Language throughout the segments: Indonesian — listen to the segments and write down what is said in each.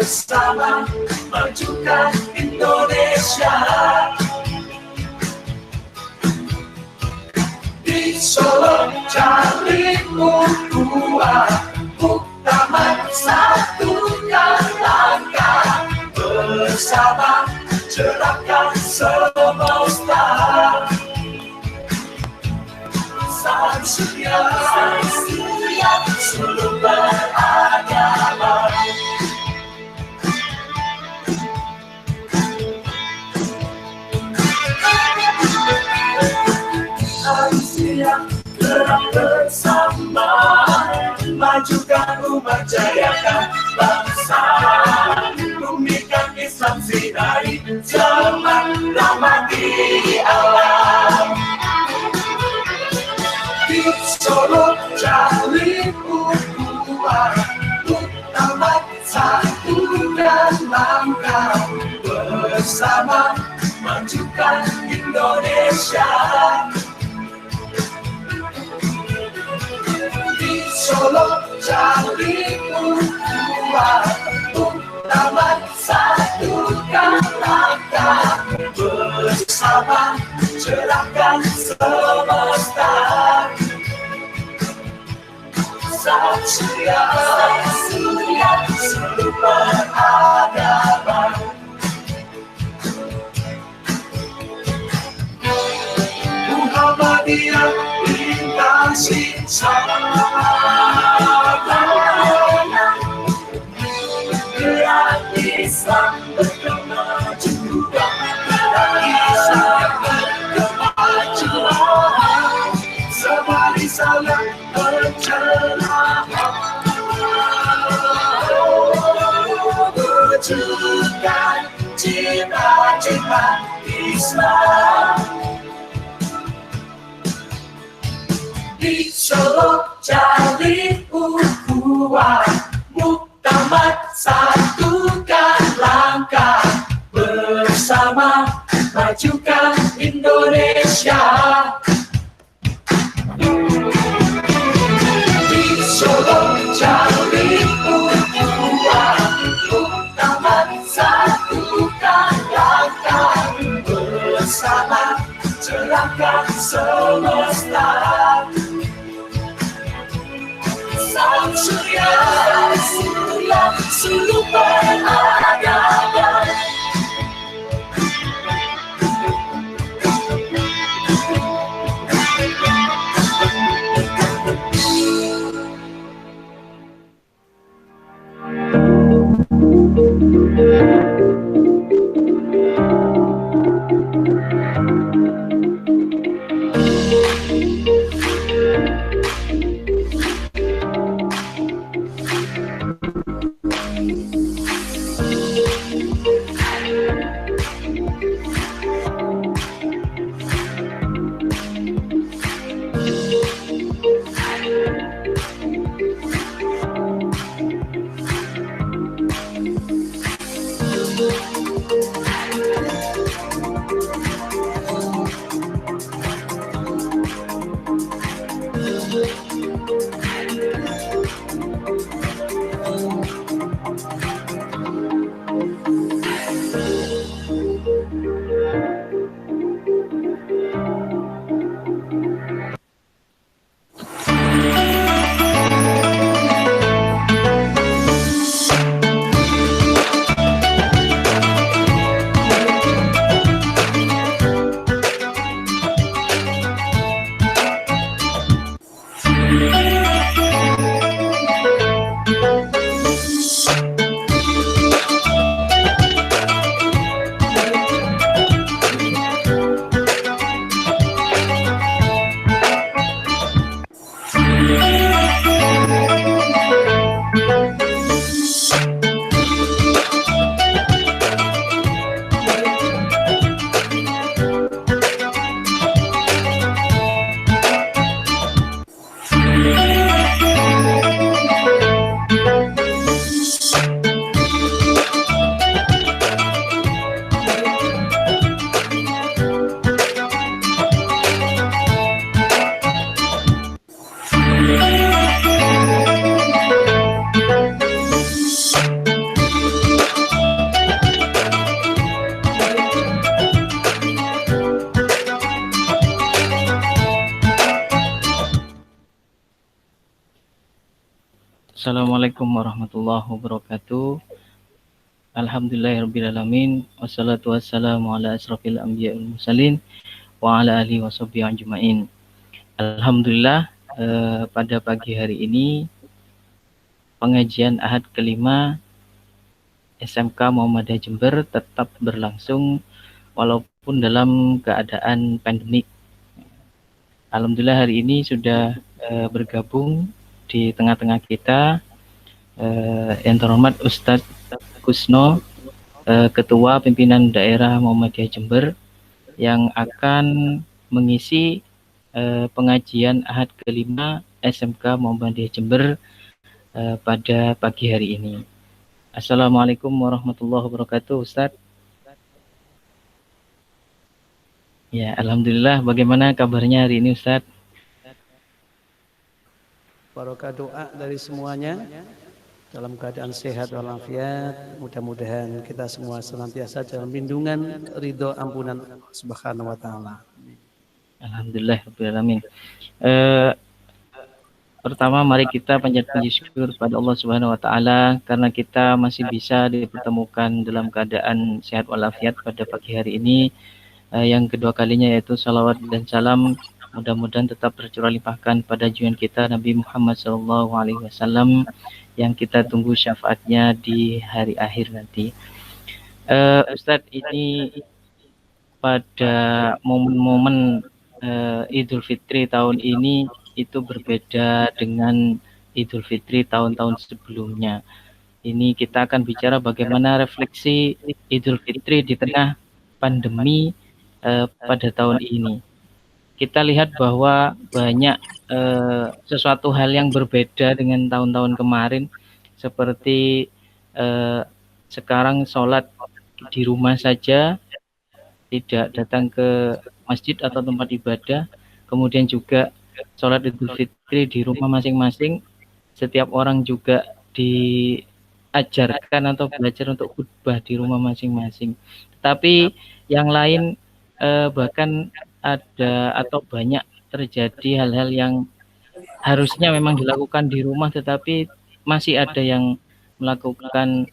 bersama majukan Indonesia. Di Solo Jalimmu kuat, Muktamar satukan langkah, bersama cerahkan semesta. Sang surya seluruh beragama. Siang gerak bersama, majukan umat, jayakan bangsa, bumikan Islam sinari zaman rahmati alam. Di Solo Jalimmu kuat, Muktamar satukan langkah, bersama majukan Indonesia. Solo Jalimmu kuat, Muktamar satukan langkah, bersama cerahkan semesta. Sang surya seluruh beragama. Muhammadiyah bintang sinsana, gerak Islam berkemajuan, gerak Islam berkemajuan, semari salam pencerahan, wujudkan cita-cita Islam. Di Solo Jalimmu kuat, Muktamar satukan langkah, bersama majukan Indonesia. Di Solo Jalimmu kuat, Muktamar satukan langkah, bersama cerahkan semesta. Sang surya seluruh beragama. Assalamualaikum warahmatullahi wabarakatuh. Alhamdulillahirrabbilalamin. Wassalatu wassalamu ala asrafil anbiya wal mursalin wa ala alihi washabihi ajmain. Alhamdulillah, pada pagi hari ini pengajian Ahad kelima SMK Muhammadiyah Jember tetap berlangsung walaupun dalam keadaan pandemik. Alhamdulillah hari ini sudah bergabung di tengah-tengah kita yang terhormat Ustadz Kusno, Ketua Pimpinan Daerah Muhammadiyah Jember, yang akan mengisi pengajian Ahad kelima SMK Muhammadiyah Jember pada pagi hari ini. Assalamualaikum warahmatullahi wabarakatuh, Ustadz. Ya, alhamdulillah. Bagaimana kabarnya hari ini, Ustadz? Barokah doa dari semuanya dalam keadaan sehat walafiat. Mudah-mudahan kita semua senantiasa dalam lindungan ridho ampunan Subhanahu wa taala. Alhamdulillah rabbil alamin. Pertama mari kita panjat puji syukur pada Allah Subhanahu wa taala karena kita masih bisa dipertemukan dalam keadaan sehat walafiat pada pagi hari ini. Yang kedua kalinya yaitu salawat dan salam mudah-mudahan tetap tercurah limpahkan pada junjungan kita Nabi Muhammad SAW yang kita tunggu syafaatnya di hari akhir nanti. Ustadz, ini pada momen-momen Idul Fitri tahun ini itu berbeda dengan Idul Fitri tahun-tahun sebelumnya. Ini kita akan bicara bagaimana refleksi Idul Fitri di tengah pandemi pada tahun ini. Kita lihat bahwa banyak sesuatu hal yang berbeda dengan tahun-tahun kemarin, seperti sekarang sholat di rumah saja, tidak datang ke masjid atau tempat ibadah, kemudian juga sholat Idul Fitri di rumah masing-masing. Setiap orang juga diajarkan atau belajar untuk khutbah di rumah masing-masing. Tapi yang lain bahkan ada atau banyak terjadi hal-hal yang harusnya memang dilakukan di rumah, tetapi masih ada yang melakukan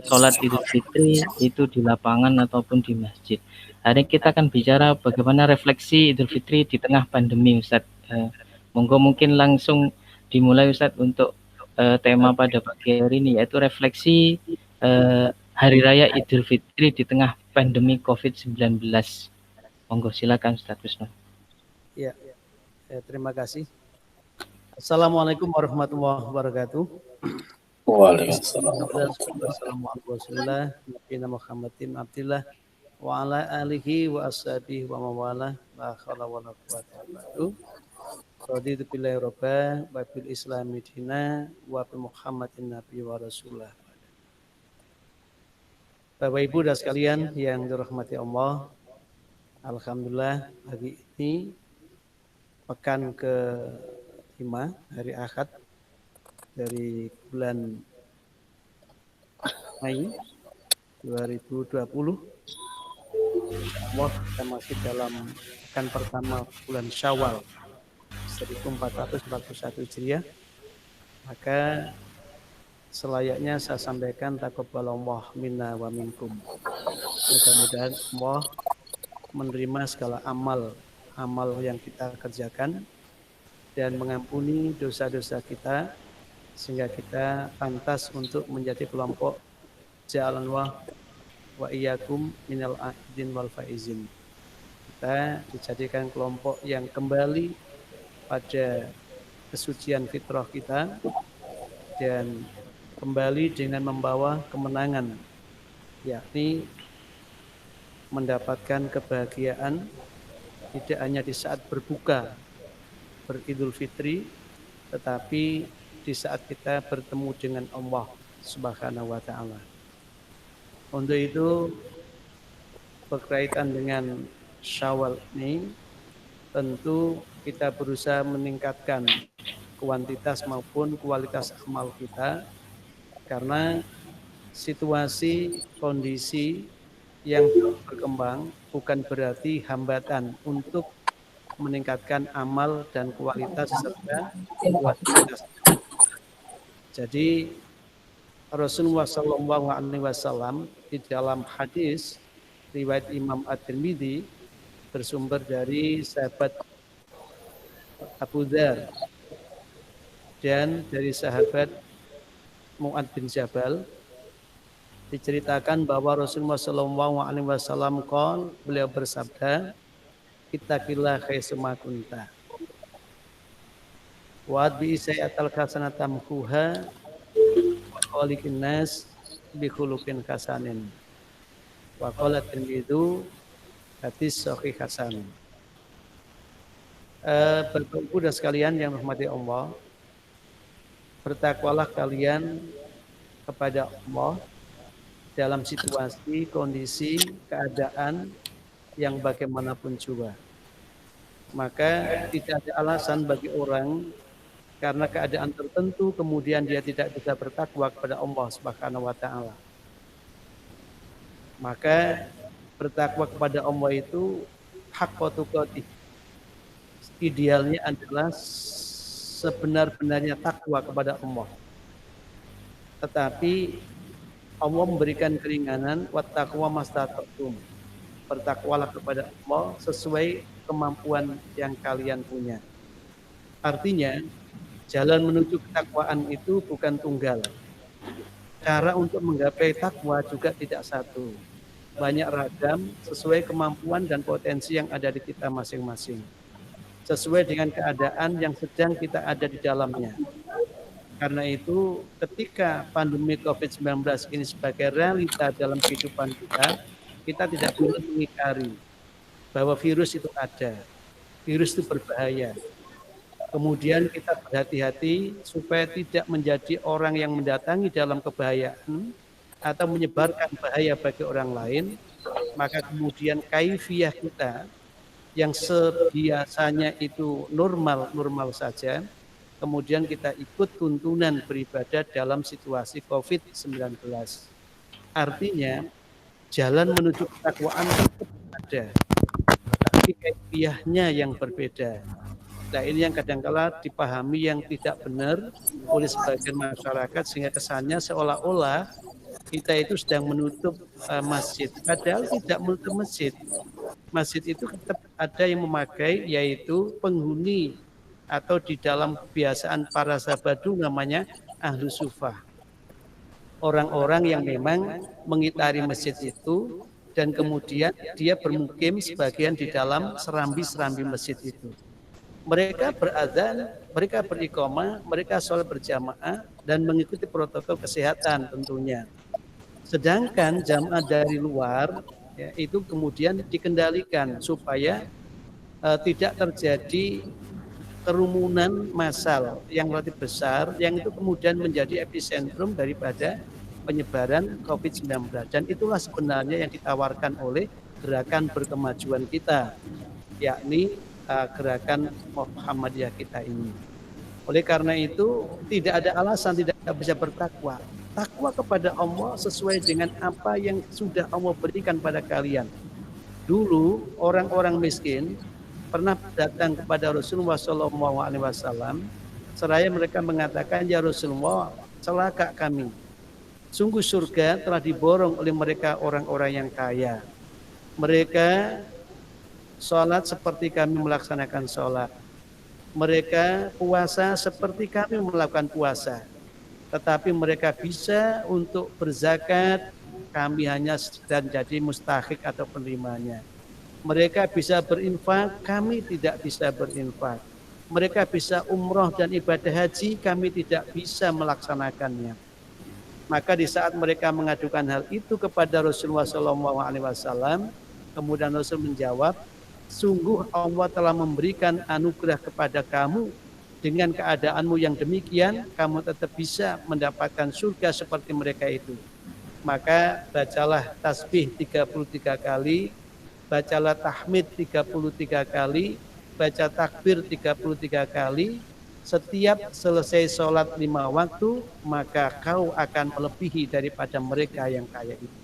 sholat Idul Fitri itu di lapangan ataupun di masjid. Hari ini kita akan bicara bagaimana refleksi Idul Fitri di tengah pandemi, Ustadz. Monggo mungkin langsung dimulai, Ustadz, untuk tema pada pagi hari ini, yaitu refleksi Hari Raya Idul Fitri di tengah pandemi COVID-19. Monggo silakan, Ustadz Kusno. Ya, terima kasih. Assalamualaikum warahmatullahi wabarakatuh. Waalaikumsalam. Nabi Muhammadin Abdillah wa ala alihi wa ashabihi wa mawalah la khala wa la quwwata illa billah. Raditu billahi rabba wa bil islami dina wa bi Muhammadin nabi wa rasulullah. Bapak Ibu dan sekalian yang dirahmati Allah, alhamdulillah hari ini pekan ke-5 hari Ahad dari bulan Mei 2020. Allah, kita masih dalam pekan pertama bulan Syawal 1441 Hijriah. Maka selayaknya saya sampaikan taqabbalallah minna wa minkum. Mudah-mudahan Allah menerima segala amal yang kita kerjakan dan mengampuni dosa-dosa kita sehingga kita pantas untuk menjadi kelompok ja'alanallah wa iyyakum minal aidin wal faizin. Kita dijadikan kelompok yang kembali pada kesucian fitrah kita dan kembali dengan membawa kemenangan, yakni mendapatkan kebahagiaan tidak hanya di saat berbuka beridul fitri, tetapi di saat kita bertemu dengan Allah Subhanahu wa taala. Untuk itu berkaitan dengan Syawal ini tentu kita berusaha meningkatkan kuantitas maupun kualitas amal kita karena situasi kondisi yang berkembang bukan berarti hambatan untuk meningkatkan amal dan kualitas serta kuantitas. Jadi Rasulullah Shallallahu Alaihi Wasallam di dalam hadis riwayat Imam At-Tirmidzi bersumber dari sahabat Abu Dzar dan dari sahabat Mu'ad bin Jabal diceritakan bahwa Rasulullah Shallallahu Alaihi Wasallam beliau bersabda, "Ittaqillah haitsuma kunta wa bi sayyatal hasanatan tamhuha wa khaliqin nas bi khuluqin hasanin." Wa qala Tirmidzi hadis sahih hasan. Bapak Ibu dan sekalian yang dirahmati Allah, bertakwalah kalian kepada Allah dalam situasi, kondisi, keadaan yang bagaimanapun juga. Maka tidak ada alasan bagi orang karena keadaan tertentu kemudian dia tidak bisa bertakwa kepada Allah Subhanahu wa taala. Maka bertakwa kepada Allah itu haqqa tuqatih. Idealnya adalah sebenar-benarnya takwa kepada Allah. Tetapi Allah memberikan keringanan, wattaqwa mastata'tum. Bertakwalah kepada Allah sesuai kemampuan yang kalian punya. Artinya, jalan menuju ketakwaan itu bukan tunggal. Cara untuk menggapai takwa juga tidak satu. Banyak ragam sesuai kemampuan dan potensi yang ada di kita masing-masing. Sesuai dengan keadaan yang sedang kita ada di dalamnya. Karena itu ketika pandemi COVID-19 ini sebagai realita dalam kehidupan kita tidak boleh mengingkari bahwa virus itu ada. Virus itu berbahaya. Kemudian kita berhati-hati supaya tidak menjadi orang yang mendatangi dalam kebahayaan atau menyebarkan bahaya bagi orang lain, maka kemudian kaifiyah kita yang sebiasanya itu normal saja, kemudian kita ikut tuntunan beribadah dalam situasi COVID-19. Artinya, jalan menuju ketakwaan tetap ada, tapi kaifiyahnya yang berbeda. Nah, ini yang kadang-kala dipahami yang tidak benar oleh sebagian masyarakat sehingga kesannya seolah-olah kita itu sedang menutup masjid. Padahal tidak menutup masjid. Masjid itu tetap ada yang memakai, yaitu penghuni atau di dalam kebiasaan para sahabat dulu namanya ahlu sufah. Orang-orang yang memang mengitari masjid itu dan kemudian dia bermukim sebagian di dalam serambi-serambi masjid itu. Mereka berazan, mereka beriqamah, mereka sholat berjamaah dan mengikuti protokol kesehatan tentunya. Sedangkan jamaah dari luar ya, itu kemudian dikendalikan supaya tidak terjadi kerumunan massal yang relatif besar yang itu kemudian menjadi epicentrum daripada penyebaran COVID-19. Dan itulah sebenarnya yang ditawarkan oleh gerakan berkemajuan kita, yakni gerakan Muhammadiyah kita ini. Oleh karena itu tidak ada alasan tidak bisa bertakwa. Takwa kepada Allah sesuai dengan apa yang sudah Allah berikan pada kalian. Dulu orang-orang miskin pernah datang kepada Rasulullah SAW, seraya mereka mengatakan, "Ya Rasulullah, celaka kami. Sungguh surga telah diborong oleh mereka orang-orang yang kaya. Mereka sholat seperti kami melaksanakan sholat. Mereka puasa seperti kami melakukan puasa. Tetapi mereka bisa untuk berzakat, kami hanya sedang jadi mustahik atau penerimanya. Mereka bisa berinfak, kami tidak bisa berinfak. Mereka bisa umroh dan ibadah haji, kami tidak bisa melaksanakannya." Maka di saat mereka mengadukan hal itu kepada Rasulullah SAW, kemudian Rasul menjawab, "Sungguh Allah telah memberikan anugerah kepada kamu. Dengan keadaanmu yang demikian, kamu tetap bisa mendapatkan surga seperti mereka itu. Maka bacalah tasbih 33 kali, bacalah tahmid 33 kali, baca takbir 33 kali. Setiap selesai sholat 5 waktu, maka kau akan melebihi daripada mereka yang kaya itu."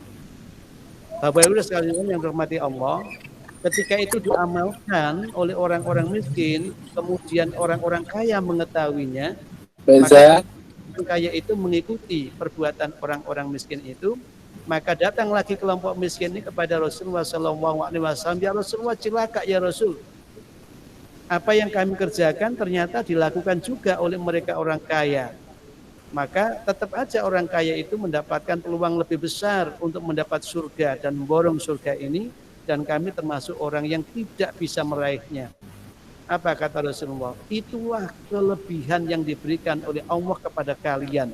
Bapak Ibu sekalian yang dirahmati Allah, ketika itu diamalkan oleh orang-orang miskin, kemudian orang-orang kaya mengetahuinya, maka orang kaya itu mengikuti perbuatan orang-orang miskin itu, maka datang lagi kelompok miskin ini kepada Rasulullah SAW. Ya Rasulullah, celaka ya Rasul. Apa yang kami kerjakan ternyata dilakukan juga oleh mereka orang kaya. Maka tetap aja orang kaya itu mendapatkan peluang lebih besar untuk mendapat surga dan memborong surga ini, dan kami termasuk orang yang tidak bisa meraihnya. Apa kata Rasulullah? Itulah kelebihan yang diberikan oleh Allah kepada kalian.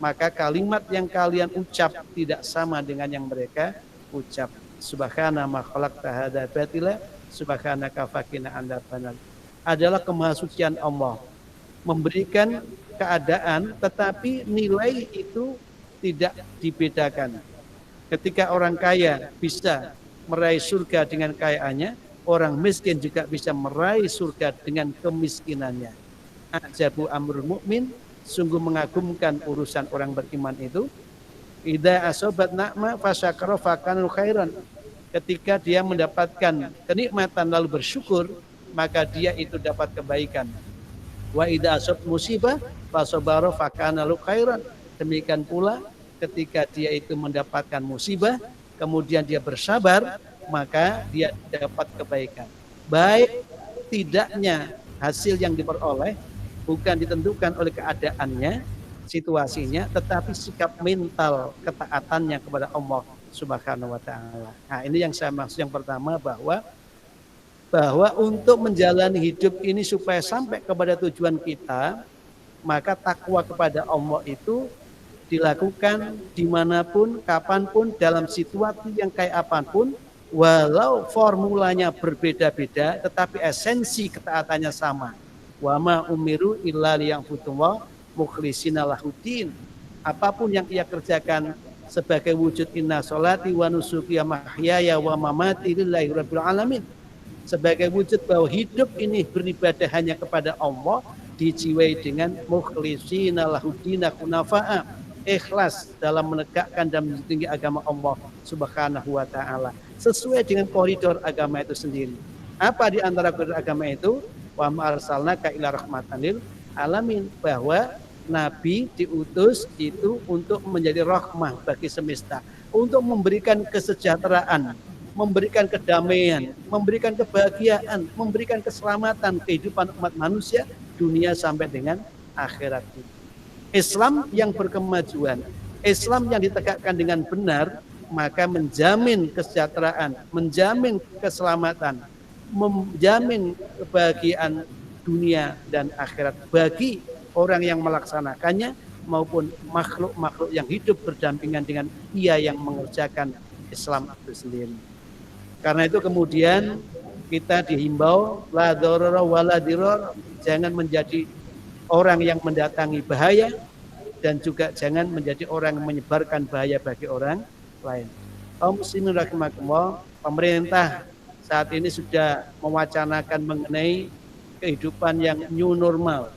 Maka kalimat yang kalian ucap tidak sama dengan yang mereka ucap. Subhana ma khalaqta hadza batila, subhanaka faqina adzabannar. Adalah kemahasucian Allah. Memberikan keadaan tetapi nilai itu tidak dibedakan. Ketika orang kaya bisa meraih surga dengan kekayaannya, orang miskin juga bisa meraih surga dengan kemiskinannya. Ajabu amrul mukmin, sungguh mengagumkan urusan orang beriman itu. Idza asobat na'ma fasyakara fakana khairan. Ketika dia mendapatkan kenikmatan lalu bersyukur, maka dia itu dapat kebaikan. Wa idza asab musibah fasabara fakana khairan. Demikian pula ketika dia itu mendapatkan musibah, kemudian dia bersabar, maka dia dapat kebaikan. Baik tidaknya hasil yang diperoleh bukan ditentukan oleh keadaannya, situasinya, tetapi sikap mental ketaatannya kepada Allah Subhanahu wa taala. Nah, ini yang saya maksud yang pertama, bahwa untuk menjalani hidup ini supaya sampai kepada tujuan kita, maka takwa kepada Allah itu dilakukan dimanapun, kapanpun, dalam situasi yang kayak apapun, walau formulanya berbeda-beda, tetapi esensi ketaatannya sama. Wa ma umiru illa liya'budullah mukhlishina lahuddin. Apapun yang ia kerjakan sebagai wujud inna sholati wa nusuki wa mahyaya wa mamati lillahi rabbil alamin. Sebagai wujud bahwa hidup ini beribadah hanya kepada Allah, dijiwai dengan mukhlishina lahuddin hunafa'a, ikhlas dalam menegakkan dan menjunjung agama Allah Subhanahu wa taala sesuai dengan koridor agama itu sendiri. Apa di antara koridor agama itu? Wa ma'arsalnaka ila rahmatan lil alamin, bahwa Nabi diutus itu untuk menjadi rahmah bagi semesta, untuk memberikan kesejahteraan, memberikan kedamaian, memberikan kebahagiaan, memberikan keselamatan kehidupan umat manusia dunia sampai dengan akhirat. Islam yang berkemajuan, Islam yang ditegakkan dengan benar, maka menjamin kesejahteraan, menjamin keselamatan, menjamin kebahagiaan dunia dan akhirat bagi orang yang melaksanakannya maupun makhluk-makhluk yang hidup berdampingan dengan ia yang mengerjakan Islam itu sendiri. Karena itu kemudian kita dihimbau la darara wala dirar, jangan menjadi orang yang mendatangi bahaya dan juga jangan menjadi orang yang menyebarkan bahaya bagi orang lain. Kaum muslimin rahimakumullah, pemerintah saat ini sudah mewacanakan mengenai kehidupan yang new normal.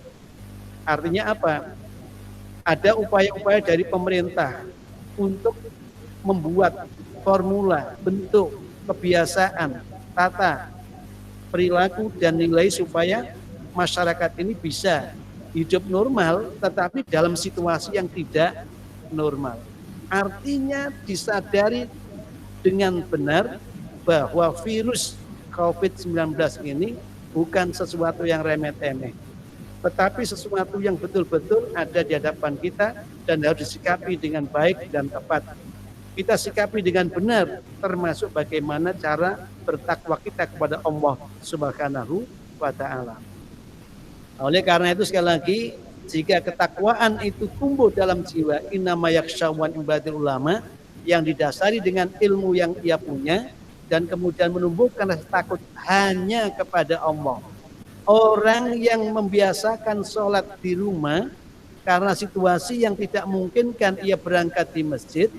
Artinya apa? Ada upaya-upaya dari pemerintah untuk membuat formula, bentuk, kebiasaan, tata, perilaku dan nilai supaya masyarakat ini bisa hidup normal tetapi dalam situasi yang tidak normal. Artinya disadari dengan benar bahwa virus COVID-19 ini bukan sesuatu yang remeh-temeh, tetapi sesuatu yang betul-betul ada di hadapan kita dan harus disikapi dengan baik dan tepat. Kita sikapi dengan benar, termasuk bagaimana cara bertakwa kita kepada Allah Subhanahu wa taala. Oleh karena itu sekali lagi, jika ketakwaan itu tumbuh dalam jiwa, innama yakhshawan ibadil ulama, yang didasari dengan ilmu yang ia punya dan kemudian menumbuhkan rasa takut hanya kepada Allah. Orang yang membiasakan sholat di rumah karena situasi yang tidak memungkinkan ia berangkat di masjid,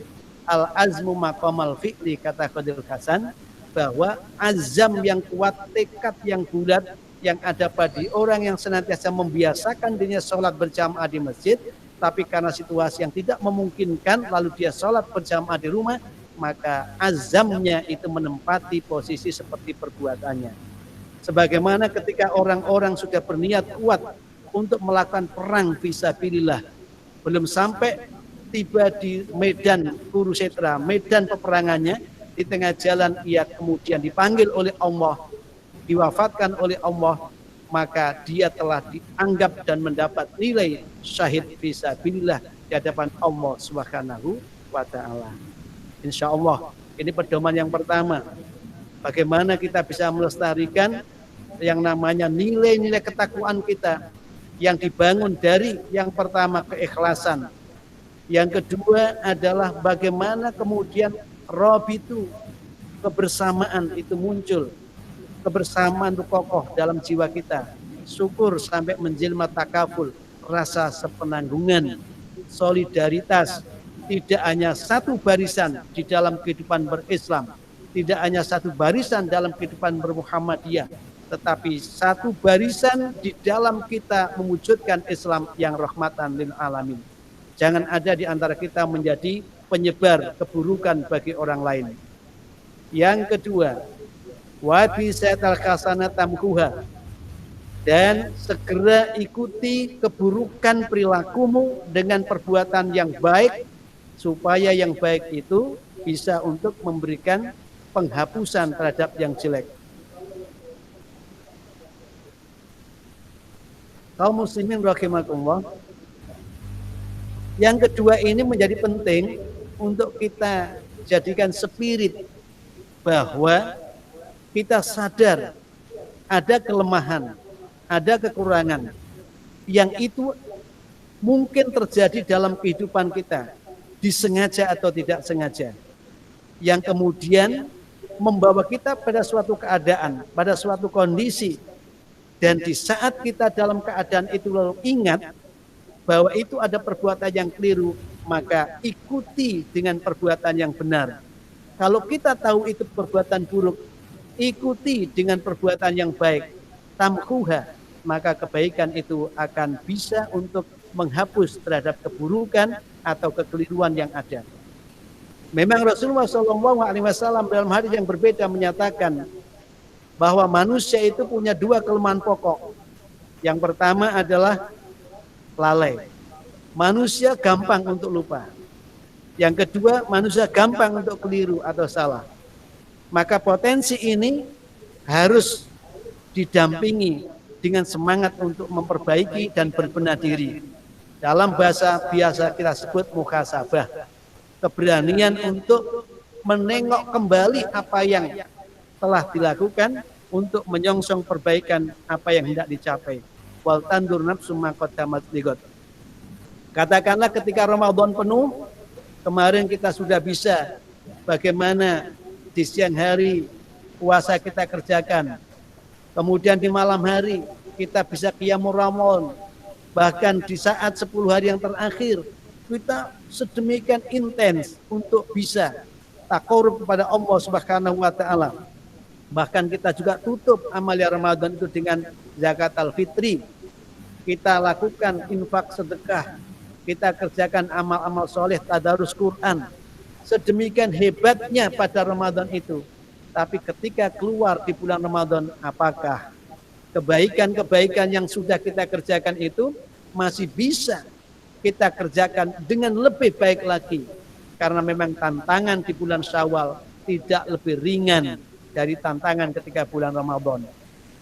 al-azmu maqamal fi'li, kata Qadir Hasan, bahwa azam yang kuat, tekad yang bulat yang ada pada orang yang senantiasa membiasakan dirinya sholat berjamaah di masjid, tapi karena situasi yang tidak memungkinkan lalu dia sholat berjamaah di rumah, maka azamnya itu menempati posisi seperti perbuatannya. Sebagaimana ketika orang-orang sudah berniat kuat untuk melakukan perang fisabilillah, belum sampai tiba di medan Kurukshetra, medan peperangannya, di tengah jalan ia kemudian dipanggil oleh Allah, diwafatkan oleh Allah, maka dia telah dianggap dan mendapat nilai syahid fisabilillah di hadapan Allah Subhanahu wa taala. Insya Allah ini pedoman yang pertama. Bagaimana kita bisa melestarikan yang namanya nilai-nilai ketakwaan kita yang dibangun dari yang pertama keikhlasan. Yang kedua adalah bagaimana kemudian rabitu, kebersamaan itu muncul. Kebersamaan itu kokoh dalam jiwa kita. Syukur sampai menjelma takaful, rasa sepenanggungan, solidaritas. Tidak hanya satu barisan di dalam kehidupan berislam, tidak hanya satu barisan dalam kehidupan bermuhammadiyah, tetapi satu barisan di dalam kita mewujudkan Islam yang rahmatan lil alamin. Jangan ada di antara kita menjadi penyebar keburukan bagi orang lain. Yang kedua, wa bisatal hasanat tamkuha, dan segera ikuti keburukan perilakumu dengan perbuatan yang baik, supaya yang baik itu bisa untuk memberikan penghapusan terhadap yang jelek. Kaum muslimin rahimakumullah, yang kedua ini menjadi penting untuk kita jadikan spirit bahwa kita sadar ada kelemahan, ada kekurangan yang itu mungkin terjadi dalam kehidupan kita, disengaja atau tidak sengaja, yang kemudian membawa kita pada suatu keadaan, pada suatu kondisi, dan di saat kita dalam keadaan itu lalu ingat bahwa itu ada perbuatan yang keliru, maka ikuti dengan perbuatan yang benar. Kalau kita tahu itu perbuatan buruk, ikuti dengan perbuatan yang baik, tamkuha, maka kebaikan itu akan bisa untuk menghapus terhadap keburukan atau kekeliruan yang ada. Memang Rasulullah SAW dalam hadis yang berbeda menyatakan bahwa manusia itu punya dua kelemahan pokok. Yang pertama adalah lalai. Manusia gampang untuk lupa. Yang kedua, manusia gampang untuk keliru atau salah. Maka potensi ini harus didampingi dengan semangat untuk memperbaiki dan berbenah diri. Dalam bahasa biasa kita sebut muhasabah. Keberanian untuk menengok kembali apa yang telah dilakukan untuk menyongsong perbaikan apa yang hendak dicapai. Wal tandur nafsu ma qaddamat lighad. Katakanlah ketika Ramadan penuh, kemarin kita sudah bisa bagaimana di siang hari puasa kita kerjakan. Kemudian di malam hari kita bisa qiyamul Ramadan. Bahkan di saat 10 hari yang terakhir kita sedemikian intens untuk bisa taqarrub kepada Allah Subhanahu wa taala. Bahkan kita juga tutup amalia Ramadan itu dengan zakat al-fitri. Kita lakukan infak sedekah, kita kerjakan amal-amal soleh, tadarus Quran. Sedemikian hebatnya pada Ramadan itu. Tapi ketika keluar di bulan Ramadan, apakah kebaikan-kebaikan yang sudah kita kerjakan itu masih bisa kita kerjakan dengan lebih baik lagi? Karena memang tantangan di bulan Syawal tidak lebih ringan dari tantangan ketika bulan Ramadan.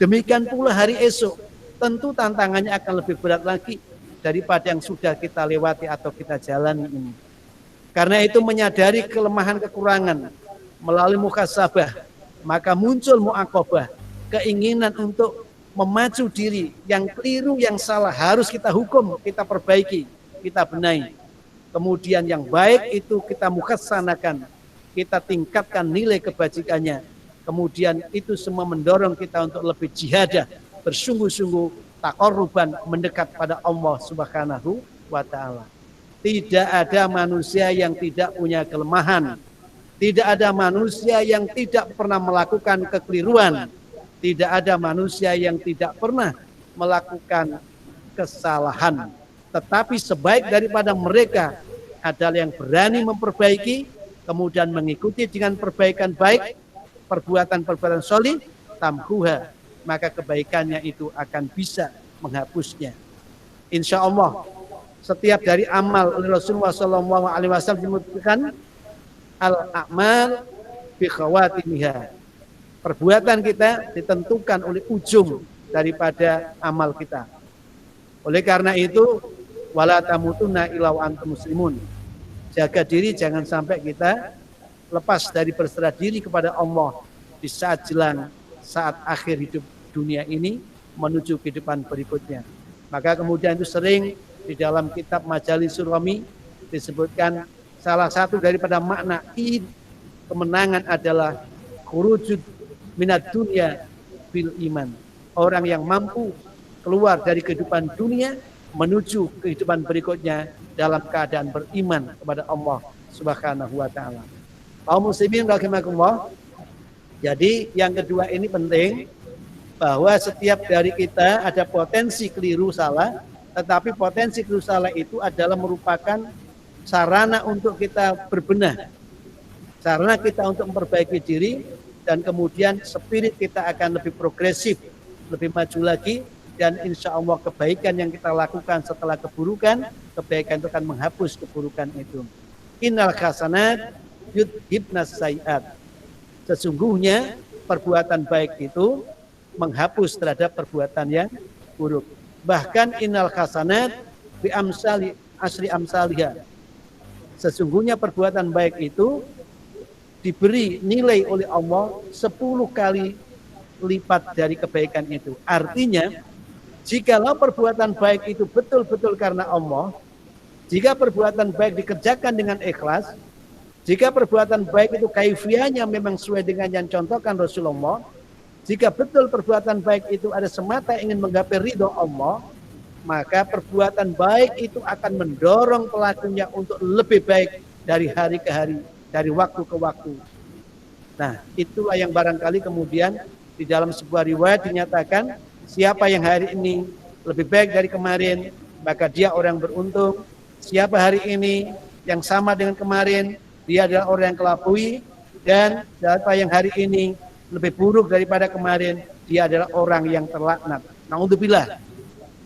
Demikian pula hari esok, tentu tantangannya akan lebih berat lagi daripada yang sudah kita lewati atau kita jalani ini. Karena itu menyadari kelemahan kekurangan melalui muhasabah, maka muncul muaqabah, keinginan untuk memacu diri, yang keliru, yang salah harus kita hukum, kita perbaiki, kita benahi. Kemudian yang baik itu kita muhasanakan, kita tingkatkan nilai kebajikannya. Kemudian itu semua mendorong kita untuk lebih jihadah, bersungguh-sungguh taqarruban mendekat pada Allah Subhanahu wa taala. Tidak ada manusia yang tidak punya kelemahan. Tidak ada manusia yang tidak pernah melakukan kekeliruan. Tidak ada manusia yang tidak pernah melakukan kesalahan. Tetapi sebaik daripada mereka adalah yang berani memperbaiki, kemudian mengikuti dengan perbaikan baik, perbuatan-perbuatan solih, tamhuha, maka kebaikannya itu akan bisa menghapusnya. Insya Allah, setiap dari amal oleh Rasulullah SAW disebutkan al-a'mal bi khawatimiha. Perbuatan kita ditentukan oleh ujung daripada amal kita. Oleh karena itu, wala tamutunna illa wa antum muslimun. Jaga diri jangan sampai kita lepas dari berserah diri kepada Allah di saat jelang saat akhir hidup dunia ini menuju kehidupan berikutnya. Maka kemudian itu sering di dalam kitab Majalis Surami disebutkan salah satu daripada makna id kemenangan adalah khurujud minad dunya bil iman. Orang yang mampu keluar dari kehidupan dunia menuju kehidupan berikutnya dalam keadaan beriman kepada Allah Subhanahu wa taala. Kaum muslimin rahimakumullah. Jadi yang kedua ini penting bahwa setiap dari kita ada potensi keliru salah, tetapi potensi keliru salah itu adalah merupakan sarana untuk kita berbenah. Sarana kita untuk memperbaiki diri dan kemudian spirit kita akan lebih progresif, lebih maju lagi dan insya Allah kebaikan yang kita lakukan setelah keburukan, kebaikan itu akan menghapus keburukan itu. Innal hasanat yudhibnas sayiat. Sesungguhnya perbuatan baik itu menghapus terhadap perbuatan yang buruk. Bahkan innal hasanat bi amsali asri amsalihha. Sesungguhnya perbuatan baik itu diberi nilai oleh Allah 10 kali lipat dari kebaikan itu. Artinya, jikalau perbuatan baik itu betul-betul karena Allah, jika perbuatan baik dikerjakan dengan ikhlas, jika perbuatan baik itu kaifiahnya memang sesuai dengan yang contohkan Rasulullah, jika betul perbuatan baik itu ada semata ingin menggapai ridho Allah, maka perbuatan baik itu akan mendorong pelakunya untuk lebih baik dari hari ke hari, dari waktu ke waktu. Nah, itulah yang barangkali kemudian di dalam sebuah riwayat dinyatakan, siapa yang hari ini lebih baik dari kemarin, maka dia orang beruntung. Siapa hari ini yang sama dengan kemarin, dia adalah orang yang kelabui. Dan siapa yang hari ini lebih buruk daripada kemarin, dia adalah orang yang terlaknat. Na'udzubillah.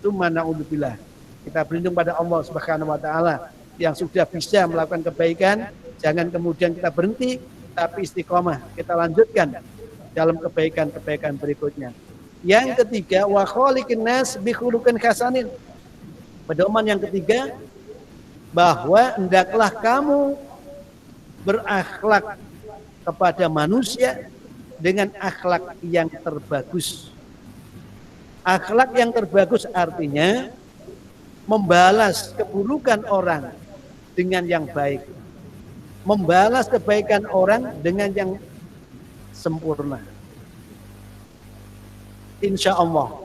Tsumma na'udzubillah. Kita berlindung pada Allah Subhanahu wa taala yang sudah bisa melakukan kebaikan, jangan kemudian kita berhenti, tapi istiqomah, kita lanjutkan dalam kebaikan-kebaikan berikutnya. Yang ketiga, wa khaliqin nas bi khuluqin hasanin. Pedoman yang ketiga, bahwa hendaklah kamu berakhlak kepada manusia dengan akhlak yang terbagus. Akhlak yang terbagus artinya membalas keburukan orang dengan yang baik. Membalas kebaikan orang dengan yang sempurna. Insya Allah,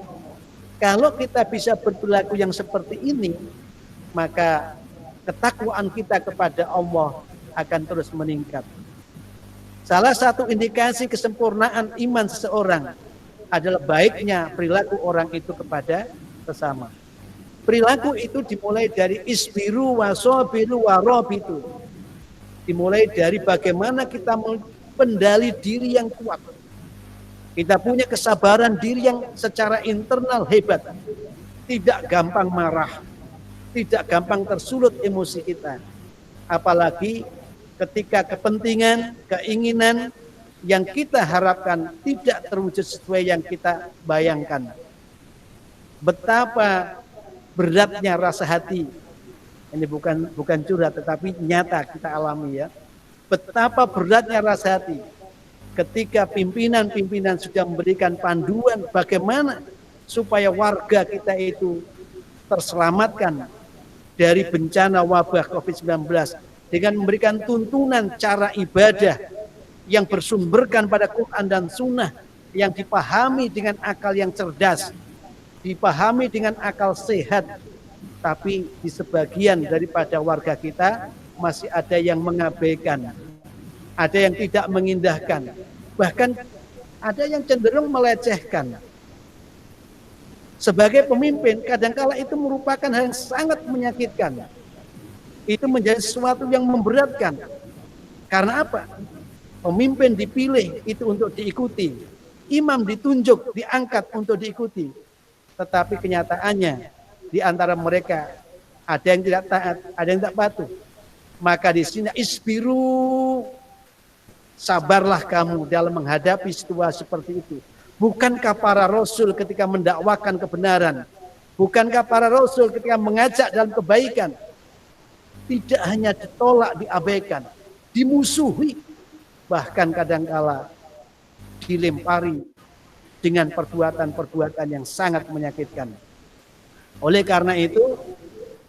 kalau kita bisa berperilaku yang seperti ini, maka ketakwaan kita kepada Allah akan terus meningkat. Salah satu indikasi kesempurnaan iman seseorang adalah baiknya perilaku orang itu kepada sesama. Perilaku itu dimulai dari isbiru wa sabiru wa rabitu. Dimulai dari bagaimana kita mempendali diri yang kuat. Kita punya kesabaran diri yang secara internal hebat. Tidak gampang marah. Tidak gampang tersulut emosi kita. Apalagi ketika kepentingan, keinginan yang kita harapkan tidak terwujud sesuai yang kita bayangkan. Betapa beratnya rasa hati. Ini bukan curhat, tetapi nyata kita alami ya. Betapa beratnya rasa hati ketika pimpinan-pimpinan sudah memberikan panduan bagaimana supaya warga kita itu terselamatkan dari bencana wabah COVID-19 dengan memberikan tuntunan cara ibadah yang bersumberkan pada Quran dan Sunnah yang dipahami dengan akal yang cerdas, dipahami dengan akal sehat, tapi di sebagian daripada warga kita masih ada yang mengabaikan, ada yang tidak mengindahkan, bahkan ada yang cenderung melecehkan. Sebagai pemimpin, kadangkala itu merupakan hal yang sangat menyakitkan. Itu menjadi sesuatu yang memberatkan. Karena apa? Pemimpin dipilih itu untuk diikuti. Imam ditunjuk, diangkat untuk diikuti. Tetapi kenyataannya di antara mereka ada yang tidak taat, ada yang tidak patuh. Maka di sini isbiru, sabarlah kamu dalam menghadapi situasi seperti itu. Bukankah para rasul ketika mendakwakan kebenaran, bukankah para rasul ketika mengajak dalam kebaikan, tidak hanya ditolak, diabaikan, dimusuhi, bahkan kadangkala dilempari dengan perbuatan-perbuatan yang sangat menyakitkan. Oleh karena itu,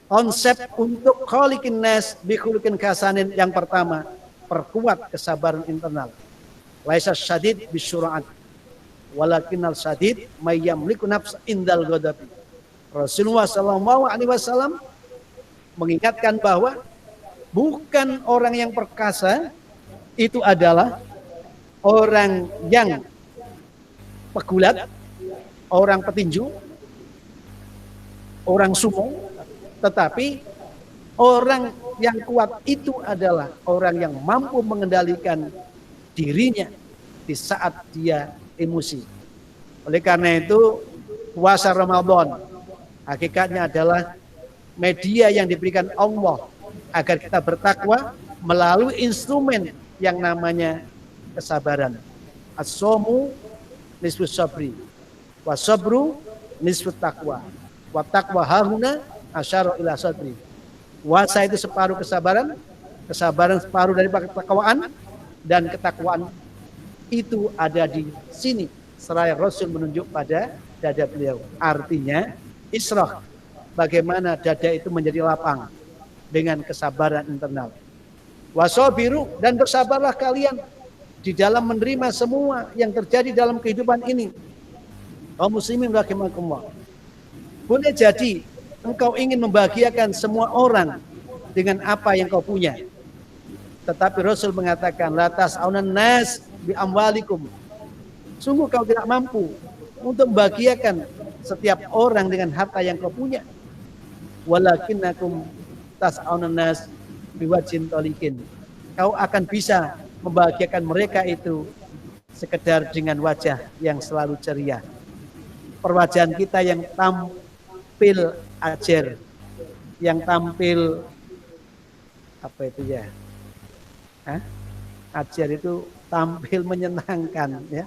konsep untuk khaliqin nas bi khuluqin hasanin yang pertama, perkuat kesabaran internal. Laisa syadid bisyura'at walakinnal syadid may yamliku nafsa indal ghadabi. Rasulullah sallallahu alaihi wasallam mengingatkan bahwa bukan orang yang perkasa itu adalah orang yang pegulat, orang petinju, orang sumo, tetapi orang yang kuat itu adalah orang yang mampu mengendalikan dirinya di saat dia emosi. Oleh karena itu, puasa Ramadan hakikatnya adalah media yang diberikan Allah agar kita bertakwa melalui instrumen yang namanya kesabaran. As-somu nisfu sabri, wa sabru nisfu taqwa, wa taqwa hahuna asyara ila sabri. Puasa itu separuh kesabaran, kesabaran separuh dari ketakwaan, dan ketakwaan itu ada di sini. Seraya Rasul menunjuk pada dada beliau. Artinya israh, bagaimana dada itu menjadi lapang dengan kesabaran internal. Wasobiru, dan bersabarlah kalian di dalam menerima semua yang terjadi dalam kehidupan ini. Kaum muslimin rahimakumullah. Boleh jadi engkau ingin membahagiakan semua orang dengan apa yang kau punya. Tetapi Rasul mengatakan, la tas'aunan nas bi amwalikum. Sungguh kau tidak mampu untuk membahagiakan setiap orang dengan harta yang kau punya. Walakinnakum tas'aunan nas biwajhin tolikin. Kau akan bisa membahagiakan mereka itu sekedar dengan wajah yang selalu ceria. Perwajahan kita yang tampil ajar, yang tampil apa itu ya? Ajar itu tampil menyenangkan, ya.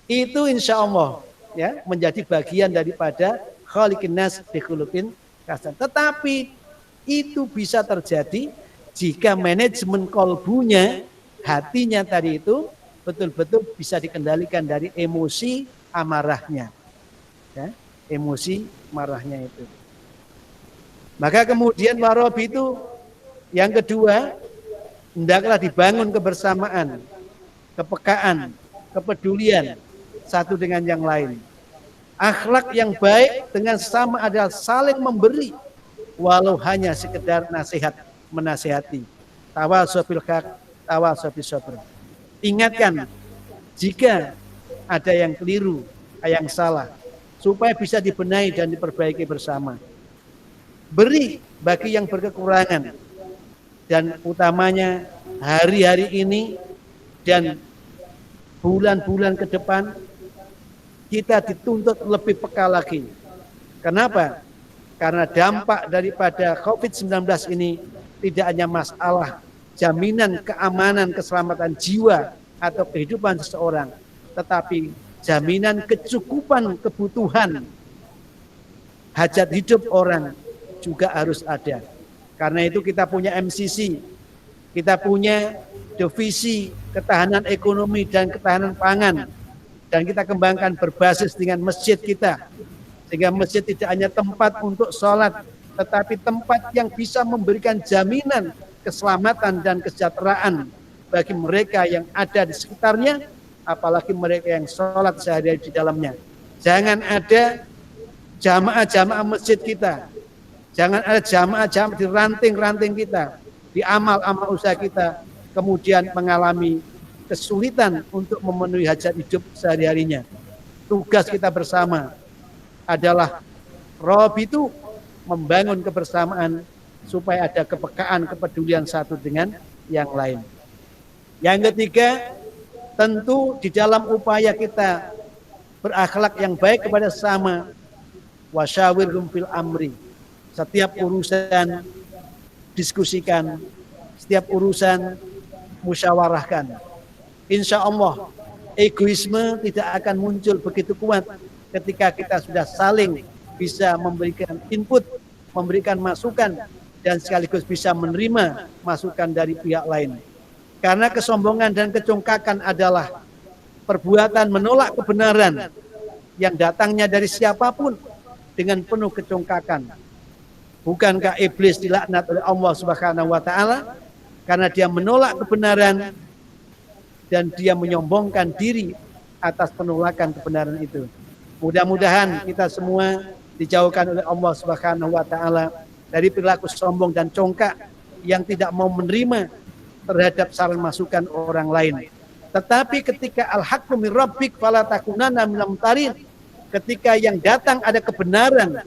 Itu insya Allah ya menjadi bagian daripada khaliqin nas bi khuluqin hasan. Tetapi itu bisa terjadi jika manajemen kolbunya, hatinya tadi itu betul-betul bisa dikendalikan dari emosi amarahnya, ya, emosi marahnya itu. Maka kemudian warobi itu yang kedua, hendaklah dibangun kebersamaan, kepekaan, kepedulian satu dengan yang lain. Akhlak yang baik dengan sesama adalah saling memberi, walau hanya sekedar nasihat, menasihati. Tawasobil haq, tawasobil sabr. Ingatkan jika ada yang keliru, yang salah, supaya bisa dibenahi dan diperbaiki bersama. Beri bagi yang berkekurangan, dan utamanya hari-hari ini dan bulan-bulan ke depan kita dituntut lebih peka lagi. Kenapa? Karena dampak daripada COVID-19 ini tidak hanya masalah jaminan keamanan, keselamatan jiwa atau kehidupan seseorang, tetapi jaminan kecukupan kebutuhan hajat hidup orang juga harus ada. Karena itu kita punya MCC, kita punya divisi ketahanan ekonomi dan ketahanan pangan, dan kita kembangkan berbasis dengan masjid kita, sehingga masjid tidak hanya tempat untuk sholat, tetapi tempat yang bisa memberikan jaminan keselamatan dan kesejahteraan bagi mereka yang ada di sekitarnya, apalagi mereka yang sholat sehari-hari di dalamnya. Jangan ada jamaah-jamaah masjid kita, jangan ada jamaah-jamaah di ranting-ranting kita, di amal-amal usaha kita, kemudian mengalami kesulitan untuk memenuhi hajat hidup sehari-harinya. Tugas kita bersama adalah itu membangun kebersamaan supaya ada kepekaan, kepedulian satu dengan yang lain. Yang ketiga, tentu di dalam upaya kita berakhlak yang baik kepada sesama, wasyawirhum fil amri, Setiap urusan diskusikan, setiap urusan musyawarahkan. Insya Allah egoisme tidak akan muncul begitu kuat ketika kita sudah saling bisa memberikan input, memberikan masukan, dan sekaligus bisa menerima masukan dari pihak lain. Karena kesombongan dan kecongkakan adalah perbuatan menolak kebenaran yang datangnya dari siapapun dengan penuh kecongkakan. Bukankah iblis dilaknat oleh Allah Subhanahu wa taala karena dia menolak kebenaran dan dia menyombongkan diri atas penolakan kebenaran itu. Mudah-mudahan kita semua dijauhkan oleh Allah Subhanahu wa taala dari perilaku sombong dan congkak yang tidak mau menerima terhadap saran masukan orang lain. Tetapi ketika al-haqqu min rabbik fala takunanna minal mumtarin, ketika yang datang ada kebenaran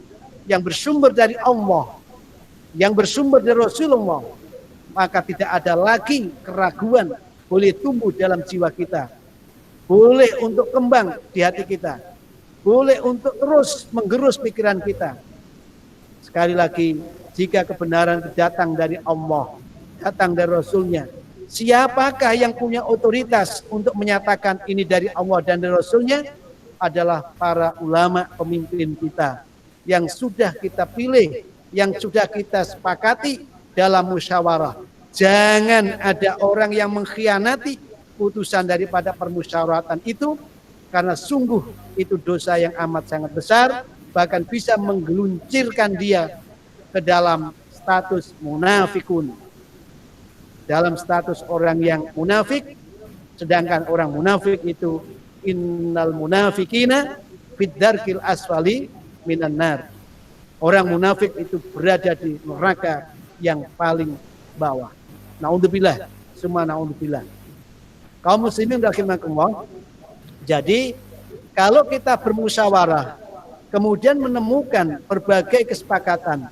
yang bersumber dari Allah, yang bersumber dari Rasulullah, maka tidak ada lagi keraguan boleh tumbuh dalam jiwa kita, boleh untuk kembang di hati kita, boleh untuk terus menggerus pikiran kita. Sekali lagi, jika kebenaran datang dari Allah, datang dari Rasulnya, siapakah yang punya otoritas untuk menyatakan ini dari Allah dan dari Rasulnya? Adalah para ulama pemimpin kita yang sudah kita pilih, yang sudah kita sepakati dalam musyawarah. Jangan ada orang yang mengkhianati putusan daripada permusyawaratan itu, karena sungguh itu dosa yang amat sangat besar, bahkan bisa menggeluncirkan dia ke dalam status munafikun, dalam status orang yang munafik. Sedangkan orang munafik itu innal munafikina fid darkil asfali minan nar. Orang munafik itu berada di neraka yang paling bawah. Naudzubillah, semua naudzubillah. Kaum muslimin rahimakumullah. Jadi kalau kita bermusyawarah kemudian menemukan berbagai kesepakatan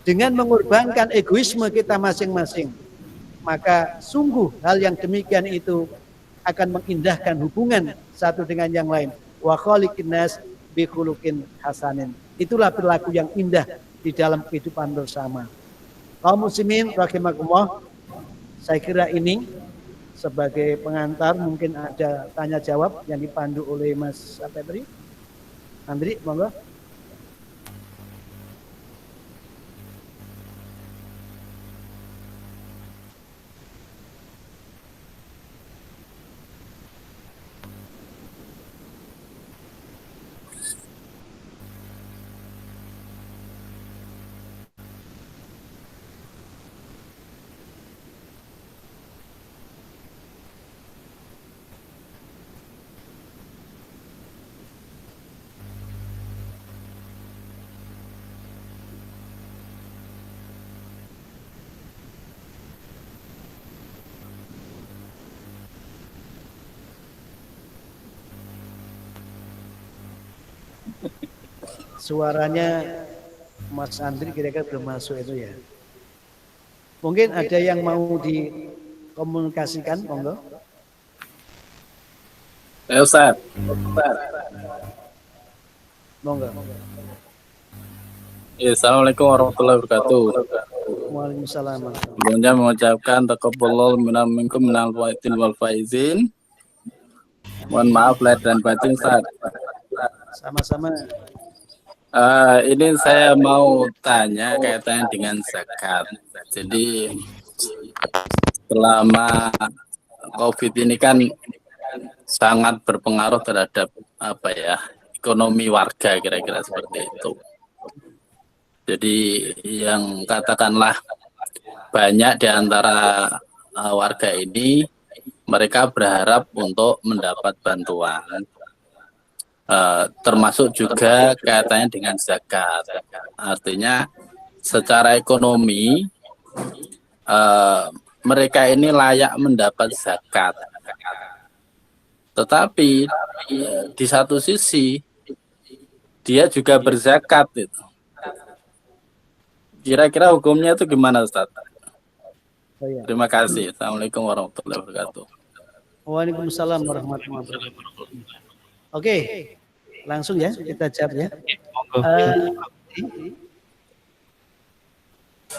dengan mengorbankan egoisme kita masing-masing, maka sungguh hal yang demikian itu akan mengindahkan hubungan satu dengan yang lain. Wa khaliqin nas bi khuluqin hasanin. Itulah perilaku yang indah di dalam kehidupan bersama. Kaum muslimin rahimakumullah, saya kira ini sebagai pengantar, mungkin ada tanya jawab yang dipandu oleh Mas Andri, monggo. Suaranya Mas Andri kira-kira belum masuk itu ya. Mungkin ada yang mau dikomunikasikan, monggo. Ustaz. Monggo. Ya, Assalamualaikum warahmatullahi wabarakatuh. Waalaikumsalam. Sebelumnya mengucapkan taqabbalallahu minna minkum minal faizin wal faizin. Mohon maaf lahir dan batin, Ustaz. Sama-sama. Ini saya mau tanya kaitannya dengan zakat. Jadi selama COVID ini kan sangat berpengaruh terhadap ekonomi warga, kira-kira seperti itu. Jadi yang katakanlah banyak di antara warga ini mereka berharap untuk mendapat bantuan. Termasuk juga kaitannya dengan zakat. Artinya secara ekonomi mereka ini layak mendapat zakat. Tetapi di satu sisi dia juga berzakat itu. Kira-kira hukumnya itu gimana, Ustaz? Terima kasih. Assalamualaikum warahmatullahi wabarakatuh. Waalaikumsalam warahmatullahi wabarakatuh. Oke, langsung ya kita jawab ya.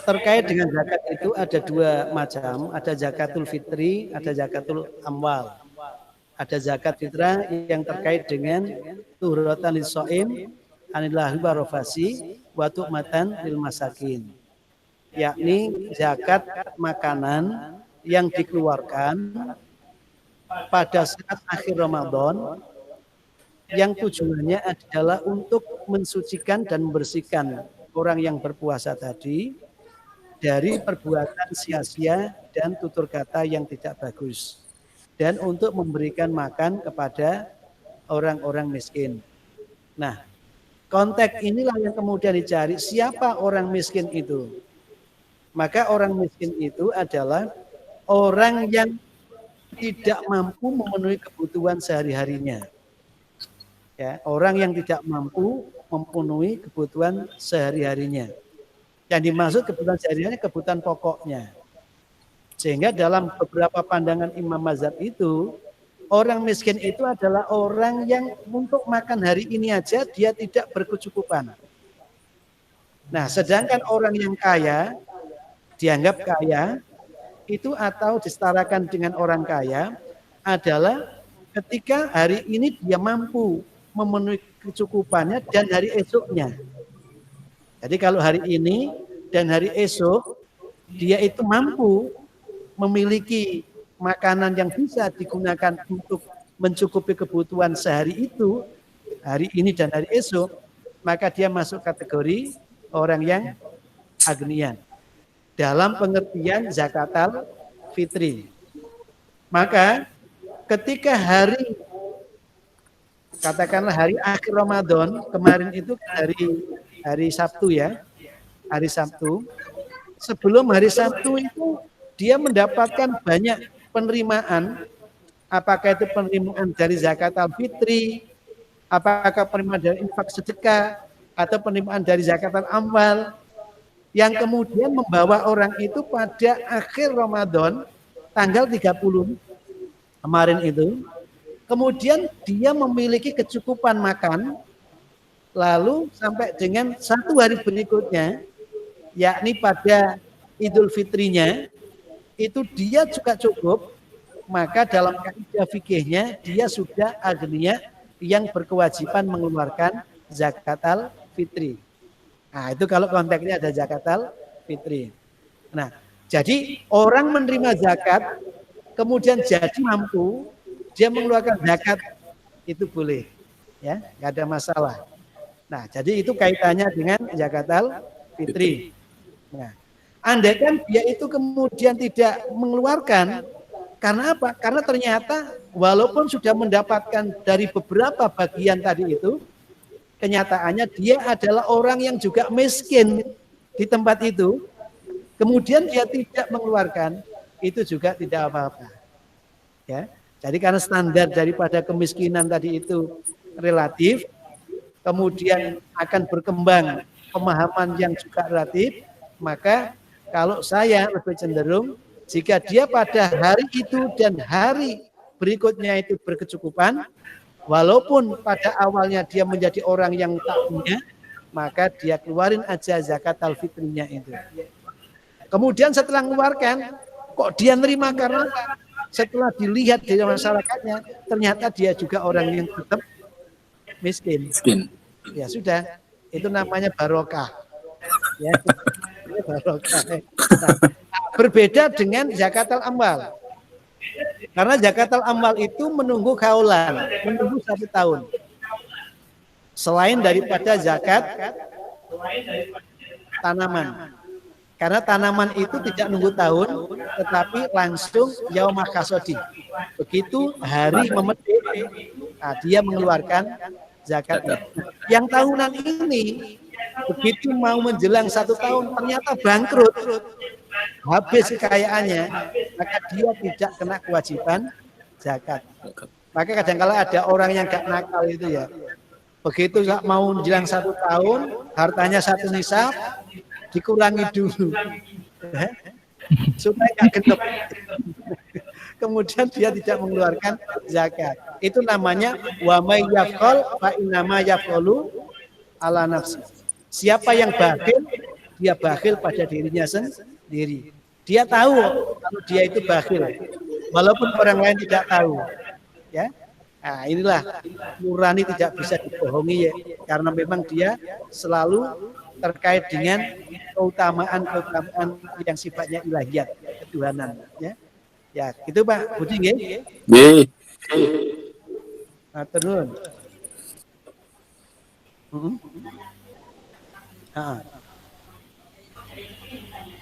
terkait dengan zakat itu ada dua macam, ada zakatul fitri, ada zakatul amwal. Ada zakat fitrah yang terkait dengan tuhratan lis-shaim anillahi wa rafasi wa tu'matan lil masakin. Yakni zakat makanan yang dikeluarkan pada saat akhir Ramadan yang tujuannya adalah untuk mensucikan dan membersihkan orang yang berpuasa tadi dari perbuatan sia-sia dan tutur kata yang tidak bagus, dan untuk memberikan makan kepada orang-orang miskin. Nah, konteks inilah yang kemudian dicari, siapa orang miskin itu? Maka orang miskin itu adalah orang yang tidak mampu memenuhi kebutuhan sehari-harinya. Ya, orang yang tidak mampu memenuhi kebutuhan sehari-harinya. Yang dimaksud kebutuhan sehari-harinya kebutuhan pokoknya. Sehingga dalam beberapa pandangan Imam Mazhab itu, orang miskin itu adalah orang yang untuk makan hari ini aja dia tidak berkecukupan. Nah, sedangkan orang yang kaya, dianggap kaya, itu atau disetarakan dengan orang kaya adalah ketika hari ini dia mampu memenuhi kecukupannya dan hari esoknya. Jadi kalau hari ini dan hari esok dia itu mampu memiliki makanan yang bisa digunakan untuk mencukupi kebutuhan sehari itu, hari ini dan hari esok, maka dia masuk kategori orang yang agnian dalam pengertian zakatul fitri. Maka ketika katakanlah hari akhir Ramadan, kemarin itu hari Sabtu ya, hari Sabtu, sebelum hari Sabtu itu dia mendapatkan banyak penerimaan, apakah itu penerimaan dari zakatul fitri, apakah penerimaan dari infak sedekah, atau penerimaan dari zakatul amwal, yang kemudian membawa orang itu pada akhir Ramadan tanggal 30 kemarin itu, kemudian dia memiliki kecukupan makan, lalu sampai dengan satu hari berikutnya, yakni pada Idul Fitrinya, itu dia juga cukup, maka dalam kaidah fikihnya dia sudah agniya yang berkewajiban mengeluarkan zakatul fitri. Nah, itu kalau konteksnya ada zakatul fitri. Nah, jadi orang menerima zakat kemudian jadi mampu, dia mengeluarkan zakat itu boleh, ya, nggak ada masalah. Nah, jadi itu kaitannya dengan zakatul fitri. Nah, andaikan dia itu kemudian tidak mengeluarkan, karena apa? Karena ternyata walaupun sudah mendapatkan dari beberapa bagian tadi itu, kenyataannya dia adalah orang yang juga miskin di tempat itu, kemudian dia tidak mengeluarkan, itu juga tidak apa-apa. Ya, jadi karena standar daripada kemiskinan tadi itu relatif, kemudian akan berkembang pemahaman yang juga relatif, maka kalau saya lebih cenderung jika dia pada hari itu dan hari berikutnya itu berkecukupan, walaupun pada awalnya dia menjadi orang yang tak punya, maka dia keluarin aja zakatul fitrinya itu. Kemudian setelah mengeluarkan, kok dia nerima karena setelah dilihat dari masyarakatnya, ternyata dia juga orang yang tetap miskin. Ya sudah, itu namanya barokah. Ya, barokah. Nah, berbeda dengan zakatul amwal. Karena zakatul amwal itu menunggu kaulan, menunggu 1 tahun. Selain daripada zakat tanaman. Karena tanaman itu tidak nunggu tahun, tetapi langsung yaumah kasodi. Begitu hari memetik, nah dia mengeluarkan zakatnya. Yang tahunan ini, begitu mau menjelang 1 tahun, ternyata bangkrut. Habis kekayaannya, maka dia tidak kena kewajiban zakat. Maka kadang-kala ada orang yang gak nakal itu ya. Begitu mau menjelang 1 tahun, hartanya 1 nisab, dikurangi dulu. Supaya gak genep. Kemudian dia tidak mengeluarkan zakat. Itu namanya wa may yafqal fa innama yafqalu ala nafsi. Siapa yang bakhil, dia bakhil pada dirinya sendiri. Dia tahu kalau dia itu bakhil, walaupun orang lain tidak tahu. Ya, nah, inilah nurani tidak bisa dibohongi ya, karena memang dia selalu terkait dengan keutamaan yang sifatnya ilahiyat, ketuhanan. Ya, gitu Pak Budi nggih. Nggih. Matur nuwun.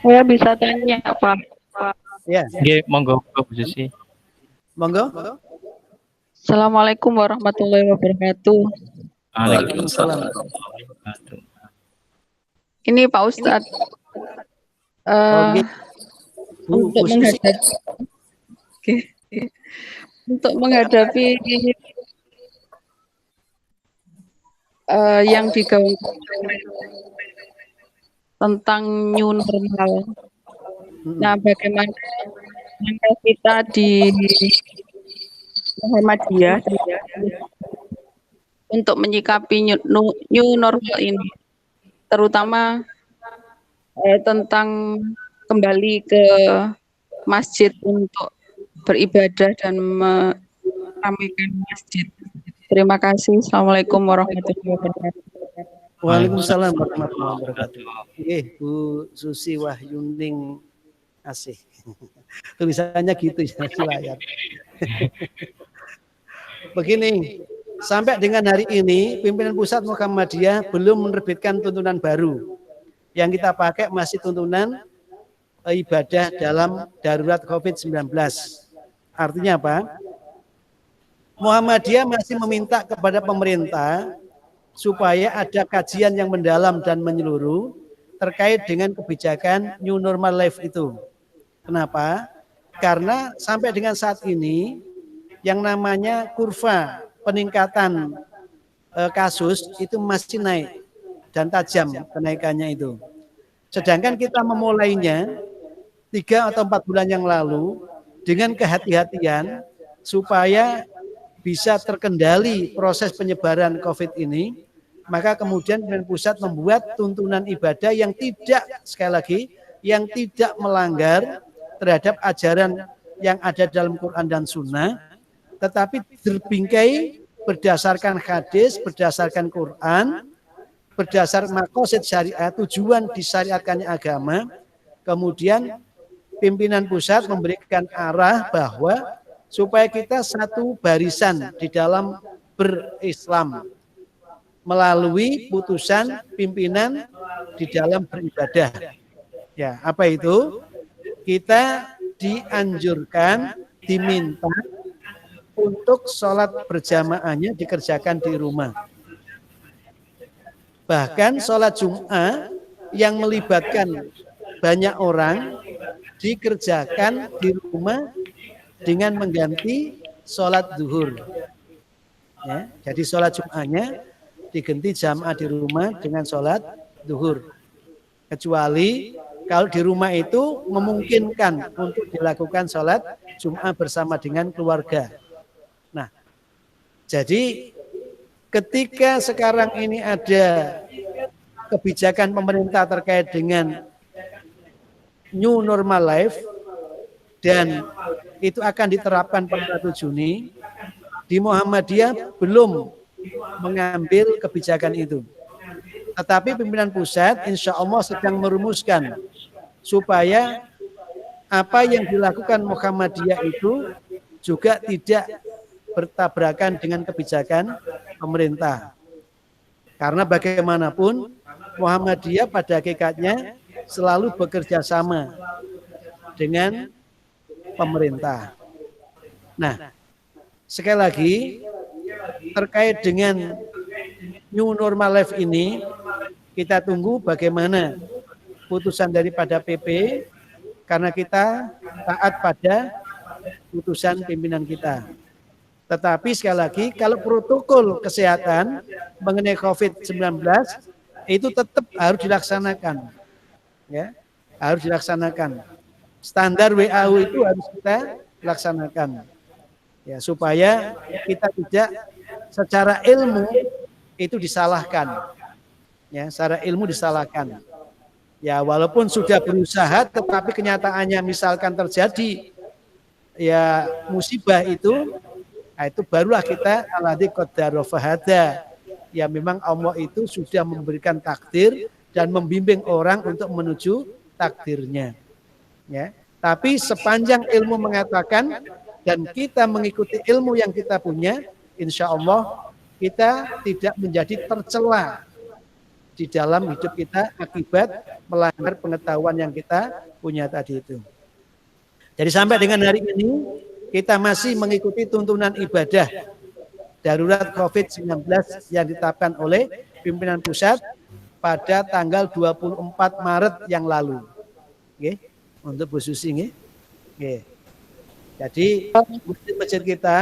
Saya bisa tanya Pak. Ya, Nggih, monggo Bu Susi. monggo. Assalamualaikum warahmatullahi wabarakatuh. Waalaikumsalam. Ini Pak Ustadz, Oke. untuk Susi. menghadapi, Oke. Untuk menghadapi yang digaungkan tentang new normal. Nah, bagaimana langkah kita di Muhammadiyah untuk menyikapi new normal ini, terutama tentang kembali ke masjid untuk beribadah dan meramaikan masjid. Terima kasih. Assalamualaikum warahmatullahi wabarakatuh. Waalaikumsalam warahmatullahi wabarakatuh. Bu Susi Wahyuning Asih. Tulisannya gitu ya di layar. Begini, sampai dengan hari ini pimpinan pusat Muhammadiyah belum menerbitkan tuntunan baru. Yang kita pakai masih tuntunan ibadah dalam darurat COVID-19. Artinya apa? Muhammadiyah masih meminta kepada pemerintah supaya ada kajian yang mendalam dan menyeluruh terkait dengan kebijakan new normal life itu. Kenapa? Karena sampai dengan saat ini yang namanya kurva peningkatan kasus itu masih naik dan tajam kenaikannya itu. Sedangkan kita memulainya 3 atau 4 bulan yang lalu dengan kehati-hatian supaya bisa terkendali proses penyebaran COVID ini, maka kemudian pimpinan pusat membuat tuntunan ibadah yang tidak, sekali lagi, yang tidak melanggar terhadap ajaran yang ada dalam Quran dan Sunnah, tetapi terbingkai berdasarkan hadis, berdasarkan Quran, berdasar maqasid syariat, tujuan disyariatkannya agama. Kemudian pimpinan pusat memberikan arah bahwa supaya kita satu barisan di dalam berislam melalui putusan pimpinan di dalam beribadah. Ya, apa itu? Kita dianjurkan, diminta untuk sholat berjamaahnya dikerjakan di rumah. Bahkan sholat Jum'ah yang melibatkan banyak orang dikerjakan di rumah dengan mengganti sholat zuhur. Ya, jadi sholat Jum'ahnya diganti jamaah di rumah dengan sholat zuhur. Kecuali kalau di rumah itu memungkinkan untuk dilakukan sholat Jum'ah bersama dengan keluarga. Nah, jadi ketika sekarang ini ada kebijakan pemerintah terkait dengan new normal life dan itu akan diterapkan pada 1 Juni, di Muhammadiyah belum mengambil kebijakan itu. Tetapi pimpinan pusat insya Allah sedang merumuskan supaya apa yang dilakukan Muhammadiyah itu juga tidak bertabrakan dengan kebijakan pemerintah. Karena bagaimanapun Muhammadiyah pada hakikatnya selalu bekerja sama dengan pemerintah. Nah, sekali lagi terkait dengan new normal life ini, kita tunggu bagaimana putusan daripada PP, karena kita taat pada putusan pimpinan kita. Tetapi sekali lagi, kalau protokol kesehatan mengenai COVID-19 itu tetap harus dilaksanakan. Ya, harus dilaksanakan. Standar WHO itu harus kita laksanakan. Ya, supaya kita tidak secara ilmu itu disalahkan. Ya, secara ilmu disalahkan. Ya walaupun sudah berusaha tetapi kenyataannya misalkan terjadi ya musibah itu, nah itu barulah kita alladzi qaddara fahada. Ya memang Allah itu sudah memberikan takdir dan membimbing orang untuk menuju takdirnya. Ya. Tapi sepanjang ilmu mengatakan dan kita mengikuti ilmu yang kita punya, insya Allah kita tidak menjadi tercela di dalam hidup kita akibat melanggar pengetahuan yang kita punya tadi itu. Jadi sampai dengan hari ini kita masih mengikuti tuntunan ibadah darurat COVID-19 yang ditetapkan oleh pimpinan pusat pada tanggal 24 Maret yang lalu. Oke, untuk Bu Susi nggih. Oke. Jadi masjid kita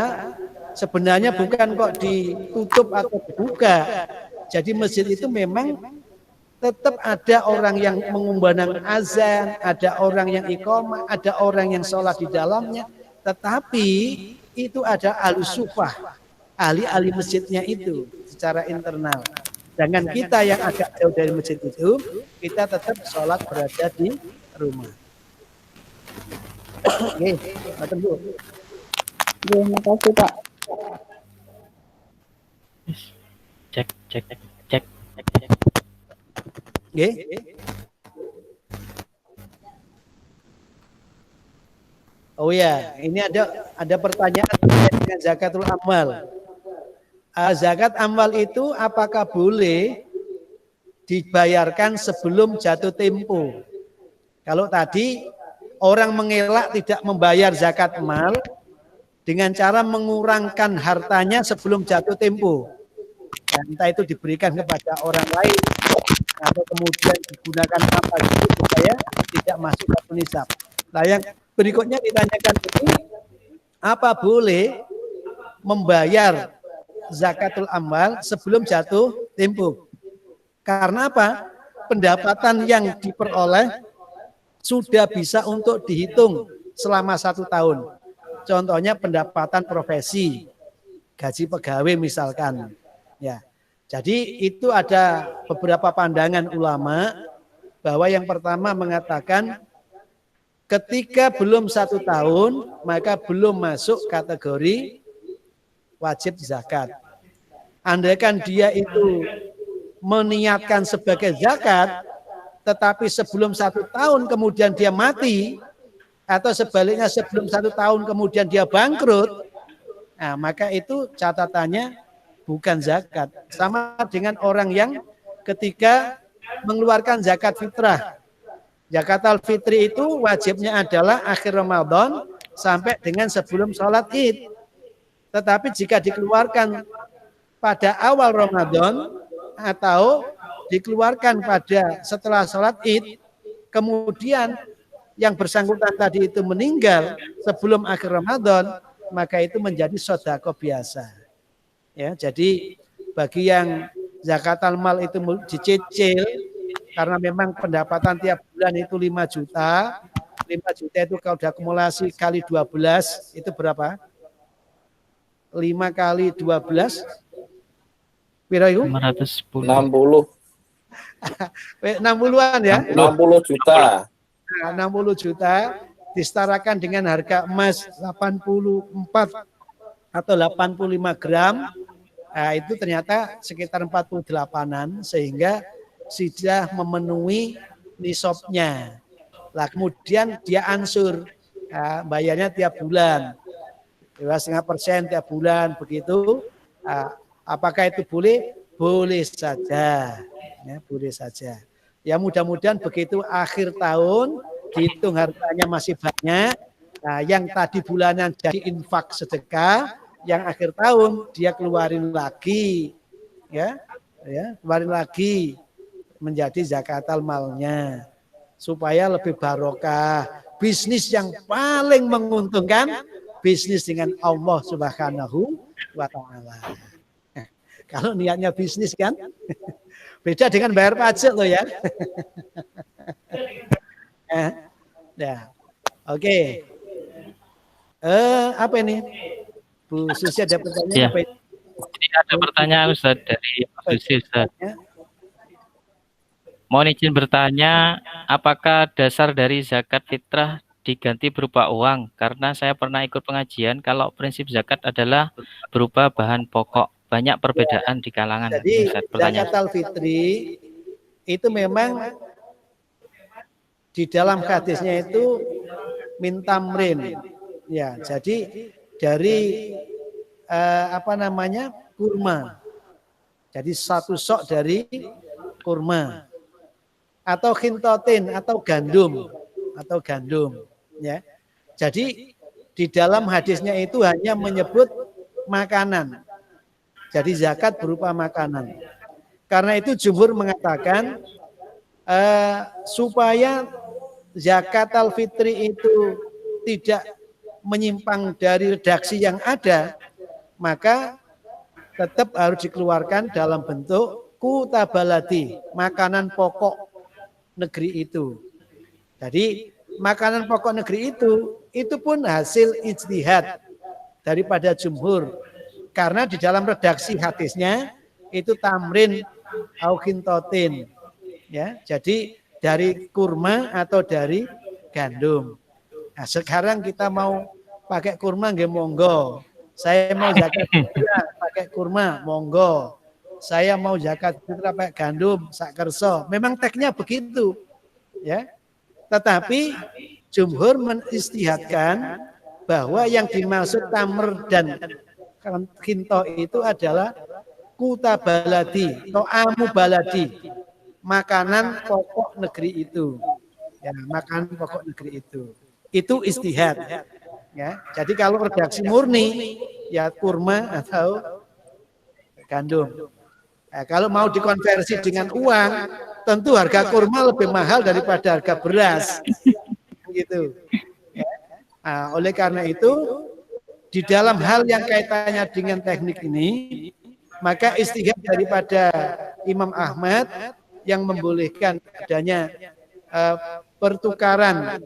sebenarnya bukan kok ditutup atau dibuka. Jadi masjid itu memang tetap ada orang yang mengumandangkan azan, ada orang yang iqamah, ada orang yang sholat di dalamnya. Tetapi itu ada ahli sufah, ahli-ahli masjidnya itu secara internal. Dengan kita yang agak jauh dari masjid itu, kita tetap sholat berada di rumah. Oke, Bu. Terima kasih Pak. Cek. Oke. Oh ya, ini ada pertanyaan terkait dengan zakatul amal. Zakat amal itu apakah boleh dibayarkan sebelum jatuh tempo? Kalau tadi orang mengelak tidak membayar zakat amal dengan cara mengurangkan hartanya sebelum jatuh tempo. Ya, entah itu diberikan kepada orang lain atau kemudian digunakan apa gitu supaya tidak masuk ke nisab. Nah, yang berikutnya ditanyakan ini, apa boleh membayar zakatul amal sebelum jatuh tempo? Karena apa? Pendapatan yang diperoleh sudah bisa untuk dihitung selama 1 tahun. Contohnya pendapatan profesi, gaji pegawai misalkan. Ya, jadi itu ada beberapa pandangan ulama bahwa yang pertama mengatakan ketika belum 1 tahun maka belum masuk kategori wajib zakat. Andaikan dia itu meniatkan sebagai zakat, tetapi sebelum 1 tahun kemudian dia mati, atau sebaliknya sebelum 1 tahun kemudian dia bangkrut, nah, maka itu catatannya bukan zakat. Sama dengan orang yang ketika mengeluarkan zakat fitrah. Zakat al-fitri itu wajibnya adalah akhir Ramadan sampai dengan sebelum sholat Id. Tetapi jika dikeluarkan pada awal Ramadan atau dikeluarkan pada setelah sholat Id, kemudian yang bersangkutan tadi itu meninggal sebelum akhir Ramadan, maka itu menjadi sedekah biasa. Ya, jadi bagi yang zakat al-mal itu dicicil karena memang pendapatan tiap bulan itu 5 juta. 5 juta itu kalau diakumulasi kali 12 itu berapa? 5 kali 12 pira itu? 510. 60. 60-an ya? 60 juta. Nah, 60 juta disetarakan dengan harga emas 84 atau 85 gram. Nah, itu ternyata sekitar 48-an sehingga sudah memenuhi nisabnya. Lah kemudian dia ansur, nah, bayarnya tiap bulan, 2,5% tiap bulan begitu. Nah, apakah itu boleh? Boleh saja, ya, boleh saja. Ya mudah-mudahan begitu akhir tahun dihitung hartanya masih banyak. Nah, yang tadi bulanan jadi infak sedekah, yang akhir tahun dia keluarin lagi, ya keluarin lagi menjadi zakatul malnya supaya lebih barokah. Bisnis yang paling menguntungkan bisnis dengan Allah Subhanahu wa taala. Kalau niatnya bisnis kan beda dengan bayar pajak loh ya. Ya. Oke. Apa ini? Bu Susi ada pertanyaan Ya. apa ini? Jadi ada pertanyaan Ustaz dari Bu Susi Ustaz. Mohon izin bertanya, apakah dasar dari zakat fitrah diganti berupa uang? Karena saya pernah ikut pengajian, kalau prinsip zakat adalah berupa bahan pokok. Banyak perbedaan di kalangan. Jadi Ustaz, zakat pertanyaan. al-fitri itu memang di dalam hadisnya itu mintamrin. Ya, jadi dari kurma. Jadi satu sok dari kurma. Atau khintotin atau gandum ya. Jadi di dalam hadisnya itu hanya menyebut makanan. Jadi zakat berupa makanan. Karena itu jumhur mengatakan supaya zakat al-fitri itu tidak menyimpang dari redaksi yang ada, maka tetap harus dikeluarkan dalam bentuk kutabalati, makanan pokok negeri itu. Jadi makanan pokok negeri itu pun hasil ijtihad daripada jumhur. Karena di dalam redaksi hadisnya itu tamrin au khintotin. Ya, jadi dari kurma atau dari gandum. Nah, sekarang kita mau pakai kurma nggih monggo. Saya mau zakat fitrah pakai kurma monggo. Saya mau zakat fitrah pakai gandum sak kerso. Memang teksnya begitu. Ya. Tetapi jumhur menistihadkan bahwa yang dimaksud tamr dan khinto itu adalah kutabaladi atau amu baladi, makanan pokok negeri itu. Ya, makanan pokok negeri itu. Itu istihad. Ya. Jadi kalau redaksi murni ya kurma atau gandum. Nah, kalau mau dikonversi dengan uang, tentu harga kurma lebih mahal daripada harga beras. Gitu. Ya. Nah, oleh karena itu, di dalam hal yang kaitannya dengan teknik ini, maka istihad daripada Imam Ahmad yang membolehkan adanya pertukaran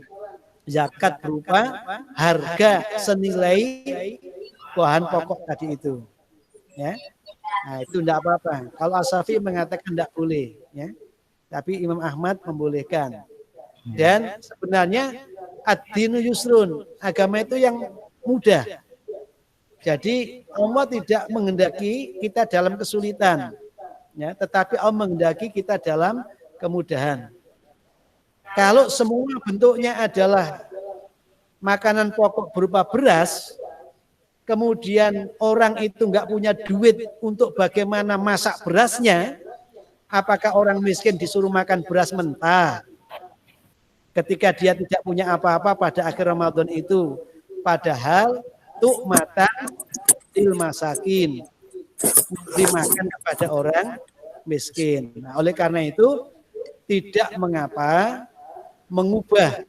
zakat berupa harga senilai bahan pokok tadi itu. Ya. Nah, itu tidak apa-apa. Kalau As-Syafi'i mengatakan tidak boleh, ya. Tapi Imam Ahmad membolehkan. Dan sebenarnya ad-dinu yusrun, agama itu yang mudah. Jadi Allah tidak menghendaki kita dalam kesulitan, ya, tetapi Allah menghendaki kita dalam kemudahan. Kalau semua bentuknya adalah makanan pokok berupa beras, kemudian orang itu nggak punya duit untuk bagaimana masak berasnya, apakah orang miskin disuruh makan beras mentah? Ketika dia tidak punya apa-apa pada akhir Ramadan itu, padahal tu'matan lil masakin, dimakan kepada orang miskin. Nah, oleh karena itu tidak mengapa mengubah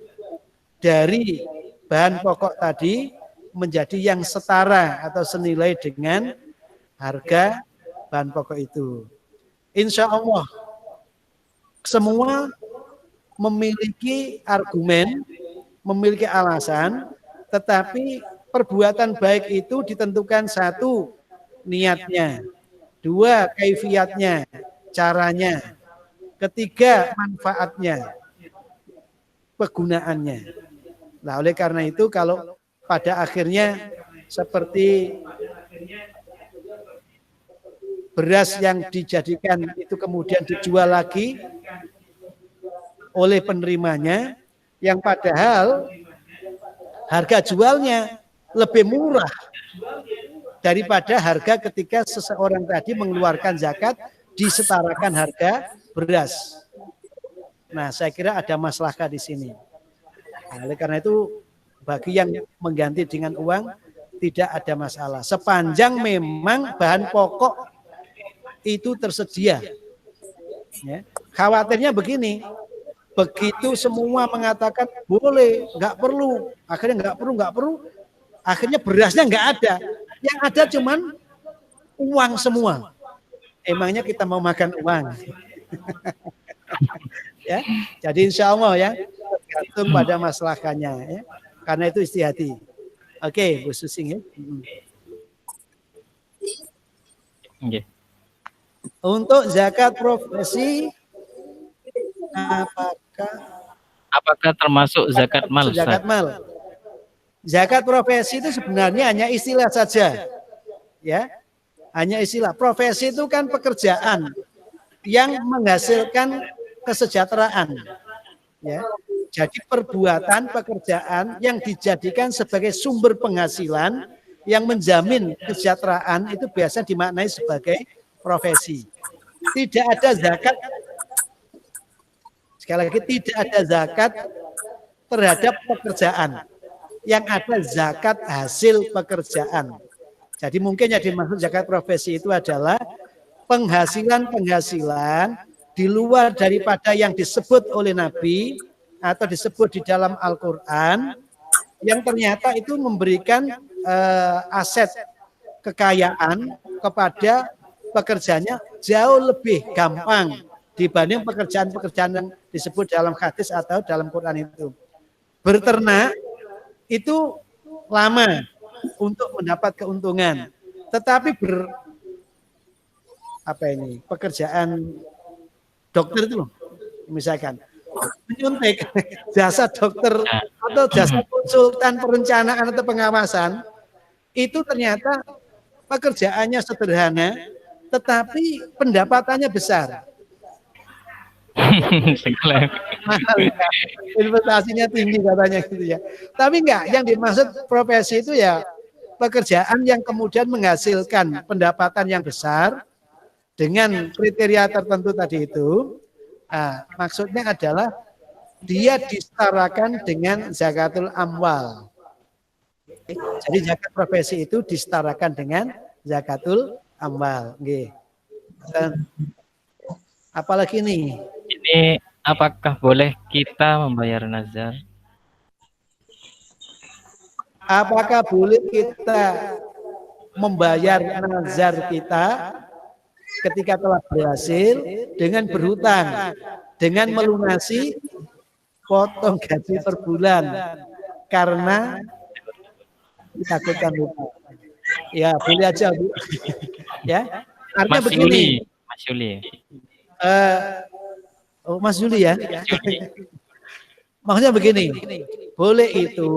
dari bahan pokok tadi menjadi yang setara atau senilai dengan harga bahan pokok itu. Insya Allah semua memiliki argumen, memiliki alasan, tetapi perbuatan baik itu ditentukan satu, niatnya, dua, kaifiatnya, caranya, ketiga, manfaatnya, kegunaannya. Nah, oleh karena itu kalau pada akhirnya seperti beras yang dijadikan itu kemudian dijual lagi oleh penerimanya, yang padahal harga jualnya lebih murah daripada harga ketika seseorang tadi mengeluarkan zakat disetarakan harga beras. Nah, saya kira ada masalah di sini. Nah, oleh karena itu bagi yang mengganti dengan uang tidak ada masalah. Sepanjang memang bahan pokok itu tersedia. Ya. Khawatirnya begini, begitu semua mengatakan boleh, nggak perlu, akhirnya nggak perlu, akhirnya berasnya nggak ada. Yang ada cuman uang semua. Emangnya kita mau makan uang? Ya, jadi insya Allah ya tergantung pada masalahnya ya. Karena itu istihati. Oke, Bu Susing ya. Okay. Untuk zakat profesi Apakah termasuk zakat mal? Zakat mal. Zakat profesi itu sebenarnya hanya istilah saja. Ya. Hanya istilah. Profesi itu kan pekerjaan yang menghasilkan kesejahteraan. Ya. Jadi perbuatan pekerjaan yang dijadikan sebagai sumber penghasilan yang menjamin kesejahteraan itu biasa dimaknai sebagai profesi. Tidak ada zakat, sekali lagi tidak ada zakat terhadap pekerjaan. Yang ada zakat hasil pekerjaan. Jadi mungkin yang dimaksud zakat profesi itu adalah penghasilan-penghasilan di luar daripada yang disebut oleh Nabi atau disebut di dalam Al-Quran yang ternyata itu memberikan aset kekayaan kepada pekerjanya jauh lebih gampang dibanding pekerjaan-pekerjaan yang disebut dalam hadis atau dalam Quran itu. Berternak itu lama untuk mendapat keuntungan, tetapi pekerjaan dokter itu loh, misalkan menyuntik jasa dokter atau jasa konsultan perencanaan atau pengawasan itu ternyata pekerjaannya sederhana tetapi pendapatannya besar. Mahal ya. Investasinya tinggi katanya gitu ya. Tapi enggak, yang dimaksud profesi itu ya pekerjaan yang kemudian menghasilkan pendapatan yang besar dengan kriteria tertentu tadi itu. Nah, maksudnya adalah dia disetarakan dengan zakatul amwal. Jadi zakat profesi itu disetarakan dengan zakatul amwal. Dan apalagi nih? Ini apakah boleh kita membayar nazar? Apakah boleh kita membayar nazar kita ketika telah berhasil dengan berhutang, dengan melunasi potong gaji per bulan karena ditakutkan lupa. Ya, boleh aja, Bu. Ya. Artinya Mas begini. Mas Yuli. Mas Yuli ya. Maksudnya begini. Boleh itu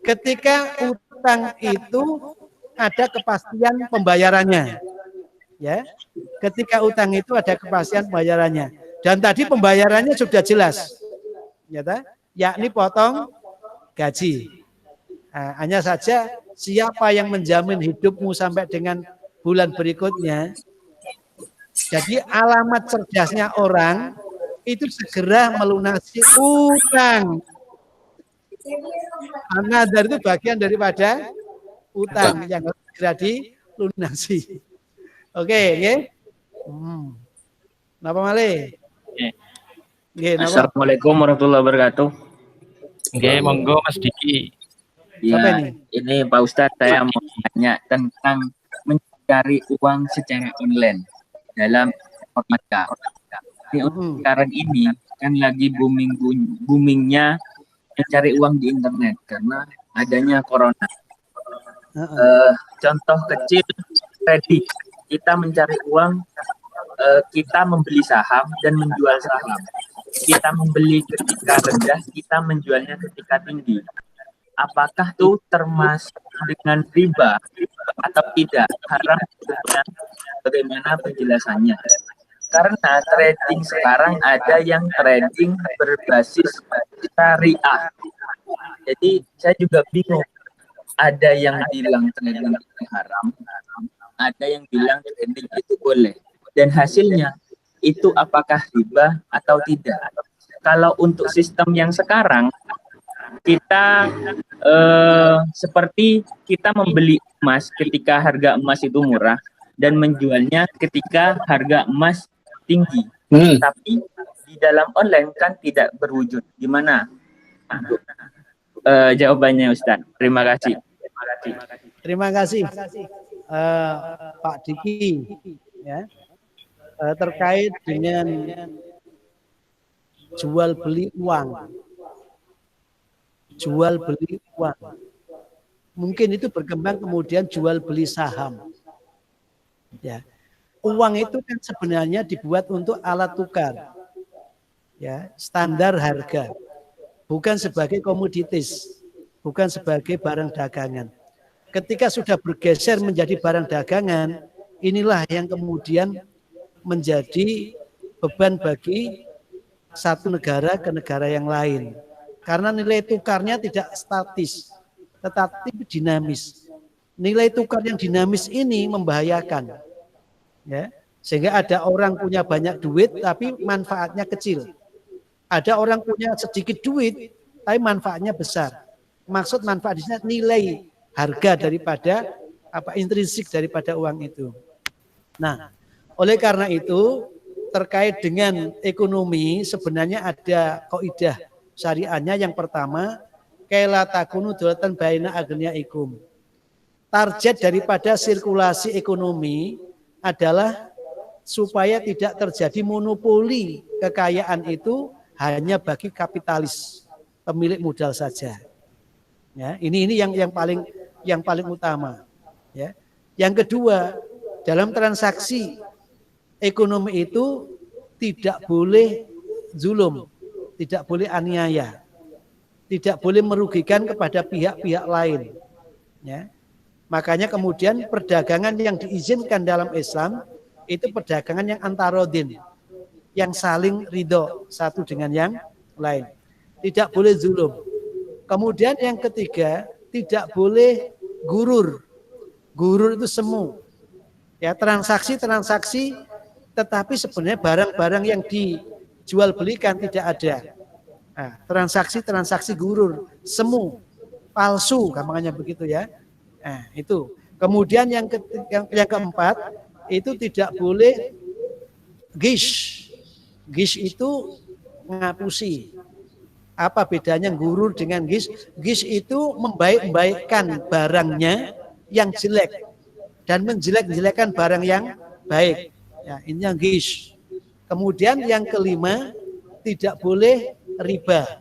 ketika utang itu ada kepastian pembayarannya. Ya. Ketika utang itu ada kepastian pembayarannya. Dan tadi pembayarannya sudah jelas. Ya, yakni potong gaji. Nah, hanya saja siapa yang menjamin hidupmu sampai dengan bulan berikutnya. Jadi alamat cerdasnya orang itu segera melunasi utang. Karena dari itu bagian daripada utang yang harus segera dilunasi. Oke, ya. Napa malih? Assalamualaikum warahmatullahi wabarakatuh. Oke, monggo Mas Diki. Ya, ini Pak Ustadz, saya mau tanya tentang mencari uang secara online dalam informatika. Sekarang ini kan lagi boomingnya mencari uang di internet karena adanya corona. Contoh kecil tadi kita mencari uang, kita membeli saham dan menjual saham. Kita membeli ketika rendah, kita menjualnya ketika tinggi. Apakah itu termasuk dengan riba atau tidak? Haram atau bagaimana penjelasannya? Karena trading sekarang ada yang trading berbasis syariah. Jadi saya juga bingung. Ada yang bilang trading itu haram, ada yang bilang trading itu boleh. Dan hasilnya itu apakah riba atau tidak? Kalau untuk sistem yang sekarang, kita seperti kita membeli emas ketika harga emas itu murah dan menjualnya ketika harga emas tinggi. Tapi di dalam online kan tidak berwujud. Gimana? Jawabannya Ustaz. Terima kasih. Terima kasih Pak Diki ya. Terkait dengan jual beli uang. Jual beli uang. Mungkin itu berkembang kemudian jual beli saham. Ya. Uang itu kan sebenarnya dibuat untuk alat tukar. ya, standar harga, bukan sebagai komoditis, bukan sebagai barang dagangan. Ketika sudah bergeser menjadi barang dagangan, inilah yang kemudian menjadi beban bagi satu negara ke negara yang lain. Karena nilai tukarnya tidak statis, tetapi dinamis. Nilai tukar yang dinamis ini membahayakan. Ya, sehingga ada orang punya banyak duit tapi manfaatnya kecil. Ada orang punya sedikit duit tapi manfaatnya besar. Maksud manfaat di sini nilai harga daripada intrinsik daripada uang itu. Nah, oleh karena itu terkait dengan ekonomi sebenarnya ada kaidah syariahnya. Yang pertama, kaila takunu dulatan baina aghniyaikum. Target daripada sirkulasi ekonomi adalah supaya tidak terjadi monopoli kekayaan itu hanya bagi kapitalis, pemilik modal saja. Ya, ini yang paling utama. Ya. Yang kedua, dalam transaksi ekonomi itu tidak boleh zulum, tidak boleh aniaya, tidak boleh merugikan kepada pihak-pihak lain. Ya. Makanya kemudian perdagangan yang diizinkan dalam Islam itu perdagangan yang antarodin, yang saling ridho satu dengan yang lain. Tidak boleh zulum. Kemudian yang ketiga, tidak boleh gurur. Gurur itu semu. Ya, transaksi tetapi sebenarnya barang-barang yang dijual belikan tidak ada. Nah, transaksi gurur, semu, palsu, gampangnya begitu ya. Nah, itu. Kemudian yang keempat, itu tidak boleh gish. Gish itu ngapusi. Apa bedanya gurur dengan gish? Gish itu membaik-baikkan barangnya yang jelek dan menjelek-jelekkan barang yang baik. Ya, ini yang gish. Kemudian yang kelima, tidak boleh riba.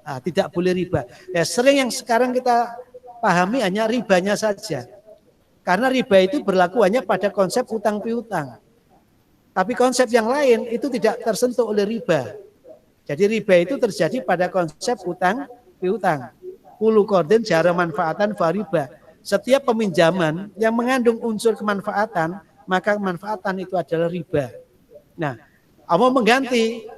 Nah, tidak boleh riba. Ya, sering yang sekarang kita pahami hanya ribanya saja. Karena riba itu berlaku hanya pada konsep utang piutang. Tapi konsep yang lain itu tidak tersentuh oleh riba. Jadi riba itu terjadi pada konsep utang piutang. Kullu qardin jara manfaatan fa riba. Setiap peminjaman yang mengandung unsur kemanfaatan, maka kemanfaatan itu adalah riba. Nah, Allah mengganti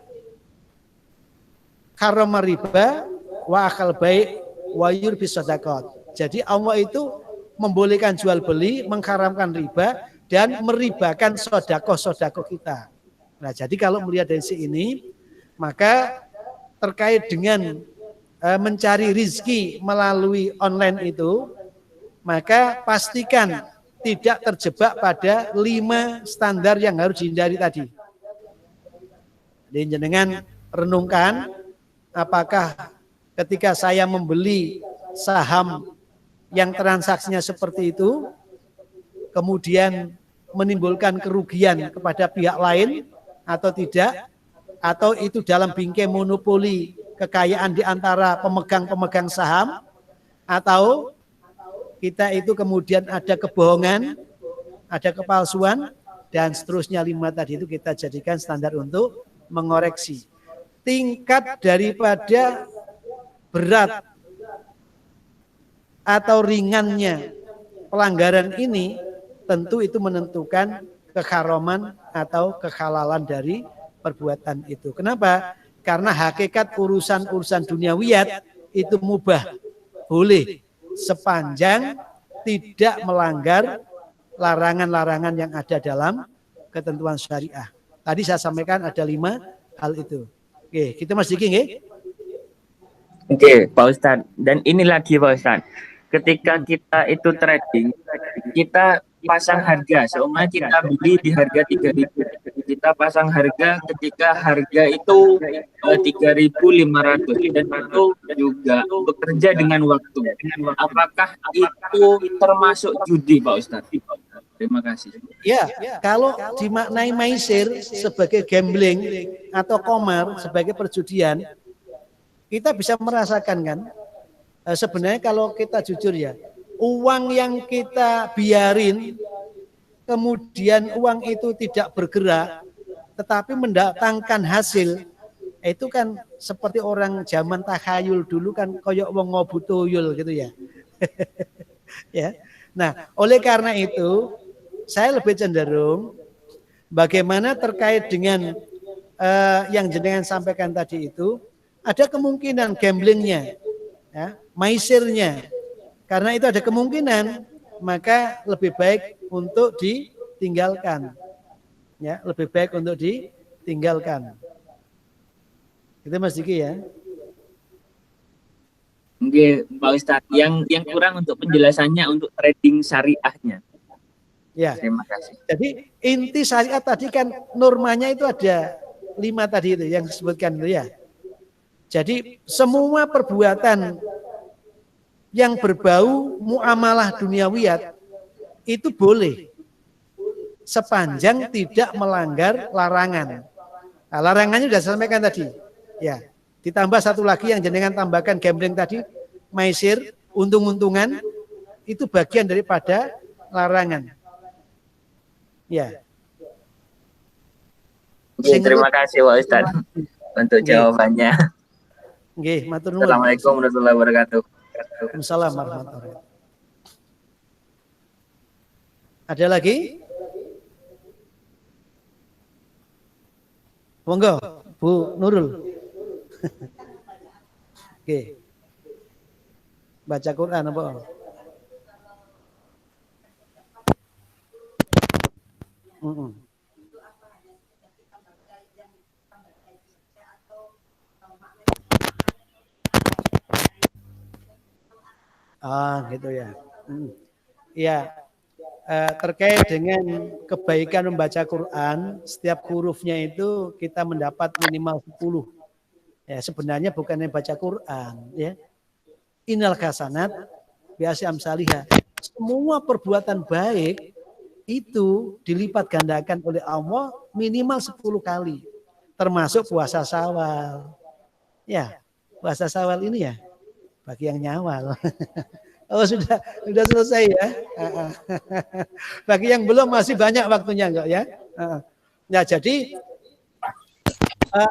harama riba wa akal baik wa yurbi sadaqat. Jadi Allah itu membolehkan jual beli, mengharamkan riba, dan meribakan sodakoh kita. Nah, jadi kalau melihat dari sisi ini, maka terkait dengan mencari rizki melalui online itu, maka pastikan tidak terjebak pada 5 standar yang harus dihindari tadi. Jadi jenengan renungkan, apakah ketika saya membeli saham yang transaksinya seperti itu, kemudian menimbulkan kerugian kepada pihak lain atau tidak, atau itu dalam bingkai monopoli kekayaan di antara pemegang-pemegang saham, atau kita itu kemudian ada kebohongan, ada kepalsuan, dan seterusnya 5 tadi itu kita jadikan standar untuk mengoreksi. Tingkat daripada berat atau ringannya pelanggaran ini tentu itu menentukan keharaman atau kehalalan dari perbuatan itu. Kenapa? Karena hakikat urusan duniawiyat itu mubah, boleh sepanjang tidak melanggar larangan-larangan yang ada dalam ketentuan syariah. Tadi saya sampaikan ada 5 hal itu. Oke, kita masih nggih? Oke, Pak Ustadz. Dan ini lagi Pak Ustadz. Ketika kita itu trading, kita pasang harga. Seumpamanya kita beli di harga 3.000. Kita pasang harga ketika harga itu 3.500 dan itu juga bekerja dengan waktu. Apakah itu termasuk judi, Pak Ustadz? Terima kasih. Ya, kalau dimaknai maisir sebagai gambling atau qamar sebagai perjudian, kita bisa merasakan kan, sebenarnya kalau kita jujur ya, uang yang kita biarin, kemudian uang itu tidak bergerak, tetapi mendatangkan hasil, Itu kan seperti orang zaman takhayul dulu kan koyok wong ngobutuyul gitu ya. Ya. Nah, oleh karena itu saya lebih cenderung bagaimana terkait dengan yang jenengan sampaikan tadi itu ada kemungkinan gamblingnya, ya, maisirnya. Karena itu ada kemungkinan, maka lebih baik untuk ditinggalkan. Ya, lebih baik untuk ditinggalkan. Itu Mas Diki ya. Oke, Pak Ustadz. Yang kurang untuk penjelasannya untuk trading syariahnya. Ya. Terima kasih. Jadi inti syariat tadi kan normanya itu ada 5 tadi itu yang disebutkan itu ya. Jadi semua perbuatan yang berbau muamalah duniawiyat itu boleh sepanjang tidak melanggar larangan. Nah, larangannya sudah saya sampaikan tadi. Ya, ditambah satu lagi yang jenengan tambahkan gambling tadi, maisir, untung-untungan itu bagian daripada larangan. Ya. Oke, terima kasih Pak Ustadz untuk jawabannya. Nggih, matur nuwun. Assalamualaikum warahmatullahi wabarakatuh. Waalaikumsalam warahmatullahi wabarakatuh. Ada lagi? Monggo, Bu Nurul. Oke. Baca Quran apa? Gitu ya. Ya, terkait dengan kebaikan membaca Quran, setiap hurufnya itu kita mendapat minimal 10. Ya, sebenarnya bukan yang baca Quran, ya. Innal hasanat biasa amsalihah. Semua perbuatan baik itu dilipat gandakan oleh Allah minimal 10 kali. Termasuk puasa Syawal. Ya, puasa Syawal ini ya bagi yang nyawal. Oh sudah selesai ya. Bagi yang belum masih banyak waktunya enggak ya. Nah jadi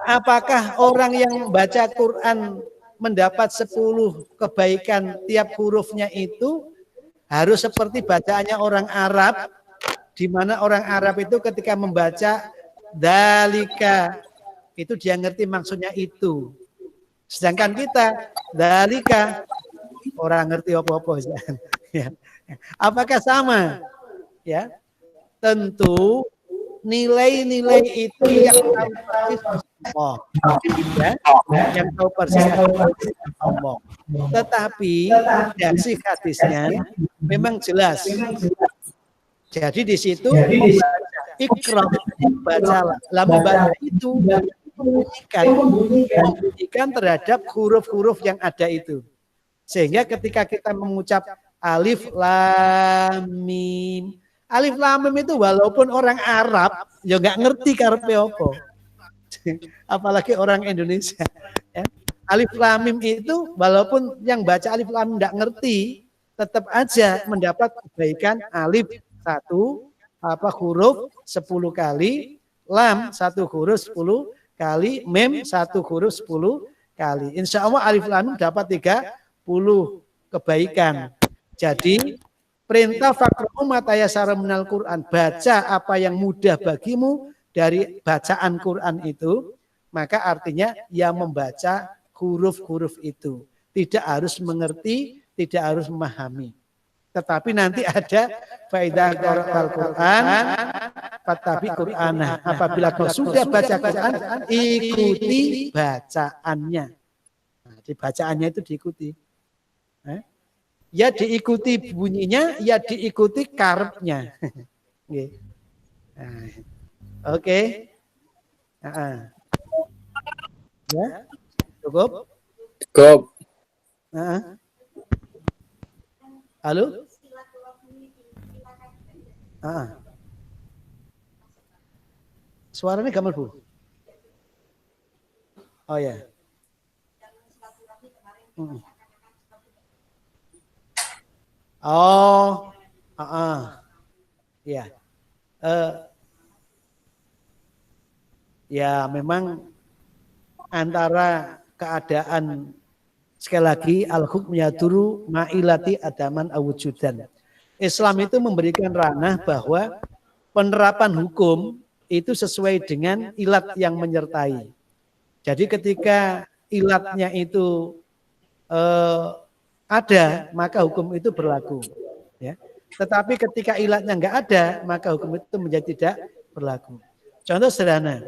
apakah orang yang baca Quran mendapat 10 kebaikan tiap hurufnya itu harus seperti bacaannya orang Arab, di mana orang Arab itu ketika membaca dalika itu dia ngerti maksudnya itu. Sedangkan kita dalika orang ngerti apa-apa. Ya. Apakah sama? Ya, tentu nilai-nilai itu yang tahu persis Allah. Ya, yang tahu persis Allah. Tetapi dari hadisnya memang jelas. Jadi di situ ikra bacalah. Lah membaca itu membunyikan terhadap huruf-huruf yang ada itu. Sehingga ketika kita mengucap alif lam mim. Alif lam mim itu walaupun orang Arab ya nggak ngerti karepe apa. Apalagi orang Indonesia. Ya. Alif lam mim itu walaupun yang baca alif lam nggak ngerti, tetap aja mendapat kebaikan alif 1 huruf 10 kali, lam 1 huruf 10 kali, mim 1 huruf 10 kali. Insya Allah alif lam mim dapat 30 kebaikan. Jadi perintah faqra'u ma tayassara minal Qur'an, baca apa yang mudah bagimu dari bacaan Quran itu, maka artinya yang membaca huruf-huruf itu. Tidak harus mengerti, tidak harus memahami. Tetapi nanti ada faedah qara'al Quran, fattabi Qur'ana. Apabila kau sudah baca Quran, ikuti bacaannya. Nah, di bacaannya itu diikuti. Ya diikuti bunyinya, ya diikuti karepnya. Oke. Ya, cukup? Cukup. Halo? Suaranya gamal, Bu? Oh ya. Oh, ya, ya memang antara keadaan sekali lagi al-hukm yaduru ma'ilati adaman awujudan. Islam itu memberikan ranah bahwa penerapan hukum itu sesuai dengan ilat yang menyertai. Jadi ketika ilatnya itu ada, maka hukum itu berlaku. Ya. Tetapi ketika ilatnya enggak ada, maka hukum itu menjadi tidak berlaku. Contoh sederhana,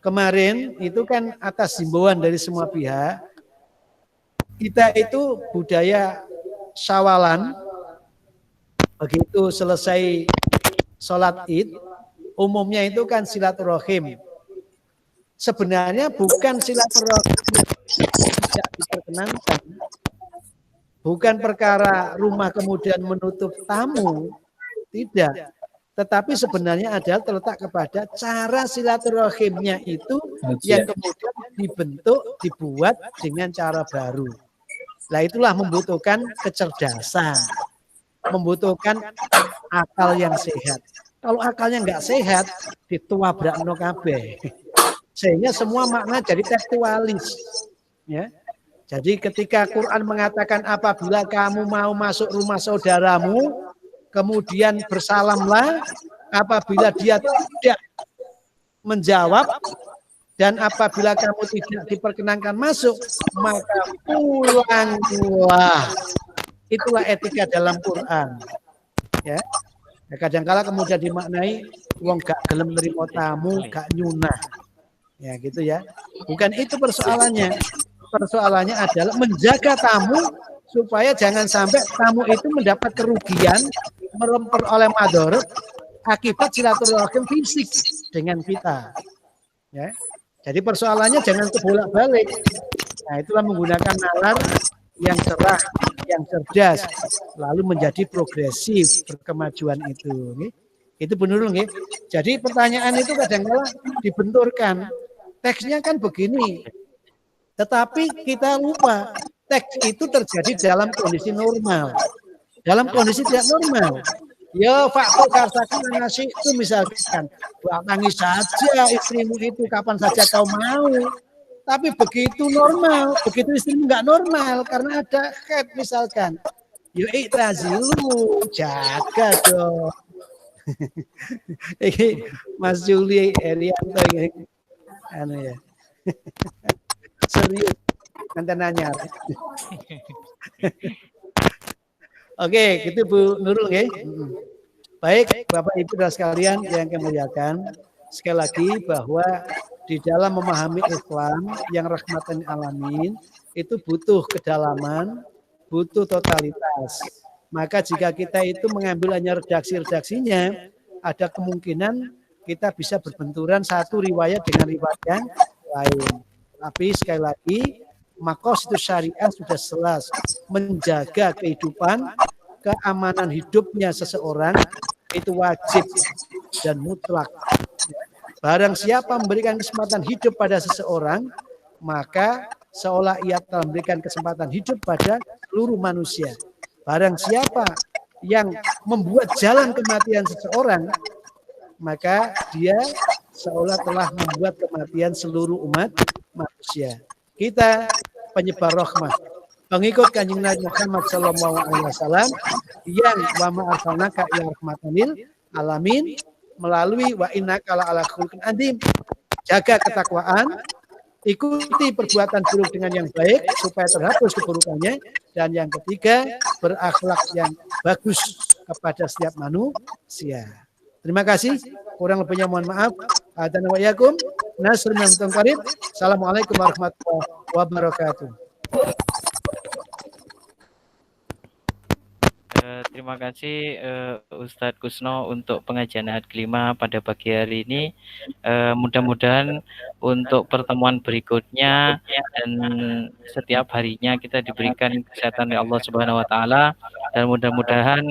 kemarin itu kan atas himbauan dari semua pihak, kita itu budaya syawalan, begitu selesai sholat id, umumnya itu kan silaturahim. Sebenarnya bukan silaturahim tidak diperkenankan, bukan perkara rumah kemudian menutup tamu, tidak. Tetapi sebenarnya adalah terletak kepada cara silaturahimnya itu yang kemudian dibentuk, dibuat dengan cara baru. Nah itulah membutuhkan kecerdasan, membutuhkan akal yang sehat. Kalau akalnya nggak sehat, dituabrakno kabeh. Sehingga semua makna jadi tekstualis. Ya. Jadi ketika Quran mengatakan apabila kamu mau masuk rumah saudaramu, kemudian bersalamlah, apabila dia tidak menjawab dan apabila kamu tidak diperkenankan masuk, maka pulanglah. Itulah etika dalam Quran. Ya. Kadang-kala kemudian dimaknai wong gak gelem nerima tamu, gak nyunah. Ya gitu ya. Bukan itu persoalannya. Persoalannya adalah menjaga tamu supaya jangan sampai tamu itu mendapat kerugian, memperoleh madharat akibat silaturahim fisik dengan kita. Ya. Jadi persoalannya jangan kebolak-balik. Nah, itulah menggunakan nalar yang cerah, yang cerdas, lalu menjadi progresif berkemajuan itu. Itu benar nggih. Jadi pertanyaan itu kadang-kala dibenturkan. Teksnya kan begini. Tetapi kita lupa teks itu terjadi dalam kondisi normal. Dalam kondisi tidak normal. Ya faktor karsakan nasi itu misalkan tangis saja istrimu itu kapan saja kau mau. Tapi begitu normal, begitu istrimu nggak normal karena ada head misalkan. Yo iktazilu, jaga dong. Mas Juli Erianto ini. Anu ya. Serius, nanti nanya. Oke, gitu Bu Nurul ya. Baik, Bapak Ibu dan sekalian yang kami muliakan, sekali lagi bahwa di dalam memahami Islam yang rahmatan alamin itu butuh kedalaman, butuh totalitas. Maka jika kita itu mengambil hanya redaksi-redaksinya, ada kemungkinan kita bisa berbenturan satu riwayat dengan riwayat yang lain. Tapi sekali lagi, maqasid syariah sudah jelas menjaga kehidupan, keamanan hidupnya seseorang itu wajib dan mutlak. Barang siapa memberikan kesempatan hidup pada seseorang, maka seolah ia telah memberikan kesempatan hidup pada seluruh manusia. Barang siapa yang membuat jalan kematian seseorang, maka dia seolah telah membuat kematian seluruh umat manusia. Kita penyebar rahmah, pengikut Kanjeng Nabi Muhammad sallallahu alaihi wasallam yang wa ma arsalnaka illa rahmatan lil alamin melalui wa innaka la ala khuluqin adzim. Jaga ketakwaan, ikuti perbuatan buruk dengan yang baik supaya terhapus keburukannya, dan yang ketiga berakhlak yang bagus kepada setiap manusia. Terima kasih. Kurang lebihnya mohon maaf. Dan wa yakum nasrun min qarib. Assalamualaikum warahmatullahi wabarakatuh. Terima kasih Ustadz Kusno untuk pengajian ahad kelima pada pagi hari ini. Mudah-mudahan untuk pertemuan berikutnya dan setiap harinya kita diberikan kesehatan oleh Allah Subhanahu wa taala, dan mudah-mudahan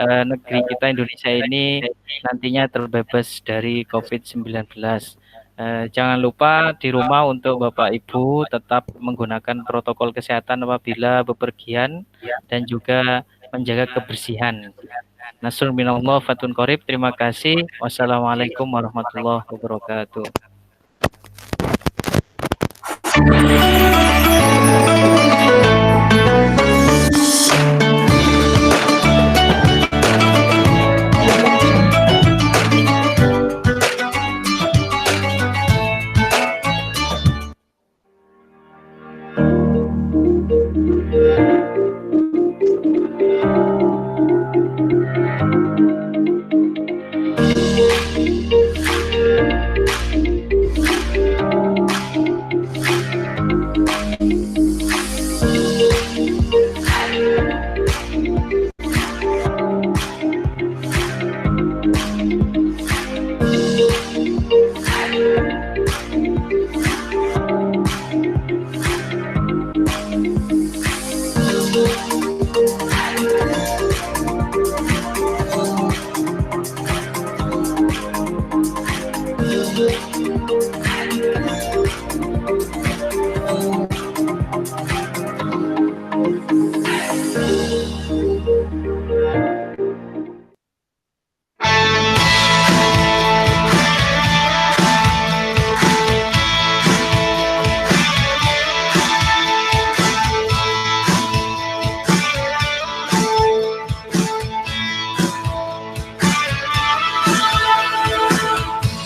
negeri kita Indonesia ini nantinya terbebas dari COVID-19. Jangan lupa di rumah untuk Bapak Ibu tetap menggunakan protokol kesehatan apabila bepergian dan juga menjaga kebersihan. Nasrun minallah fatun qarib. Terima kasih. Wassalamualaikum warahmatullahi wabarakatuh.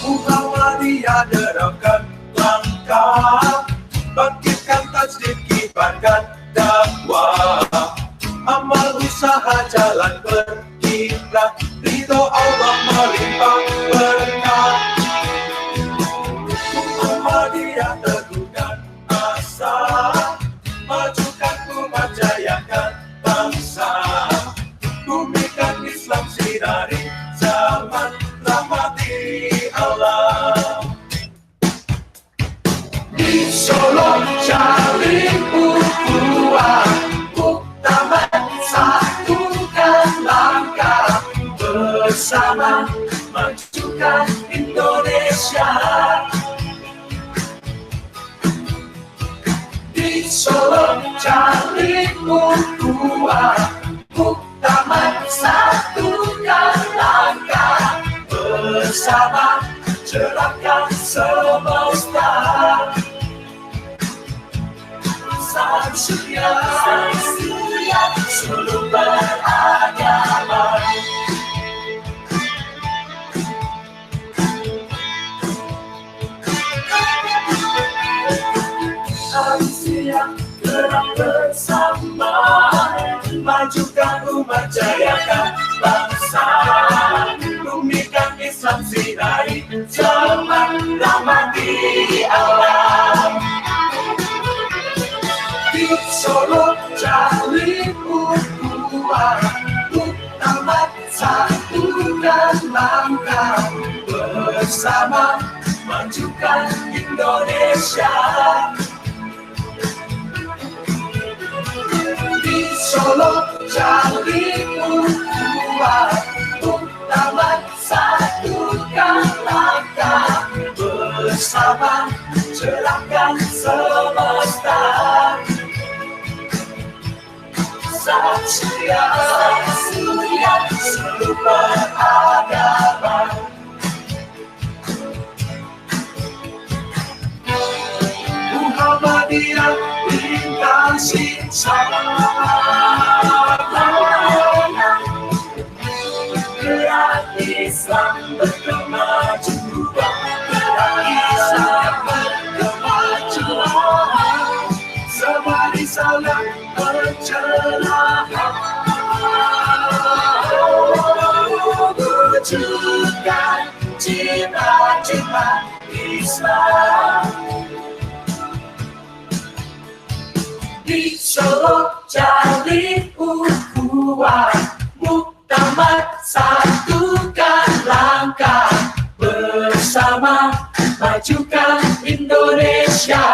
Muhammadiyah derapkan langkah, bangkitkan tajdid, kibarkan dakwah, amal usaha jalan berkiprah, ridho Allah melimpah berkah. Muhammadiyah teguhkan asa, majukan umat, jayakan bangsa, bumikan Islam sinari zaman, rahmati Allah. Di Solo cari ukhuwah, muktamar satukan langkah, bersama majukan Indonesia. Di Solo cari ukhuwah, muktamar satukan langkah, bersama cerahkan semesta. Salam surya, seluruh beragama. Aisyah gerak bersama, majukan umat, jayakan bangsa, bumikan Islam sinari zaman, rahmati Allah. Di Solo cari ukhuwah, muktamar satukan langkah, bersama majukan Indonesia. Di Solo cari ukhuwah, muktamar satukan langkah, bersama cerahkan semesta. Salam surya, seluruh beragama. Muhammadiyah bintang sinsana, gerak Islam berkemajuan, gerak Islam berkemajuan, semari salam pencerahan, wujudkan cita-cita Islam. Di Solo cari ukhuwah, muktamar satukan langkah, bersama majukan Indonesia.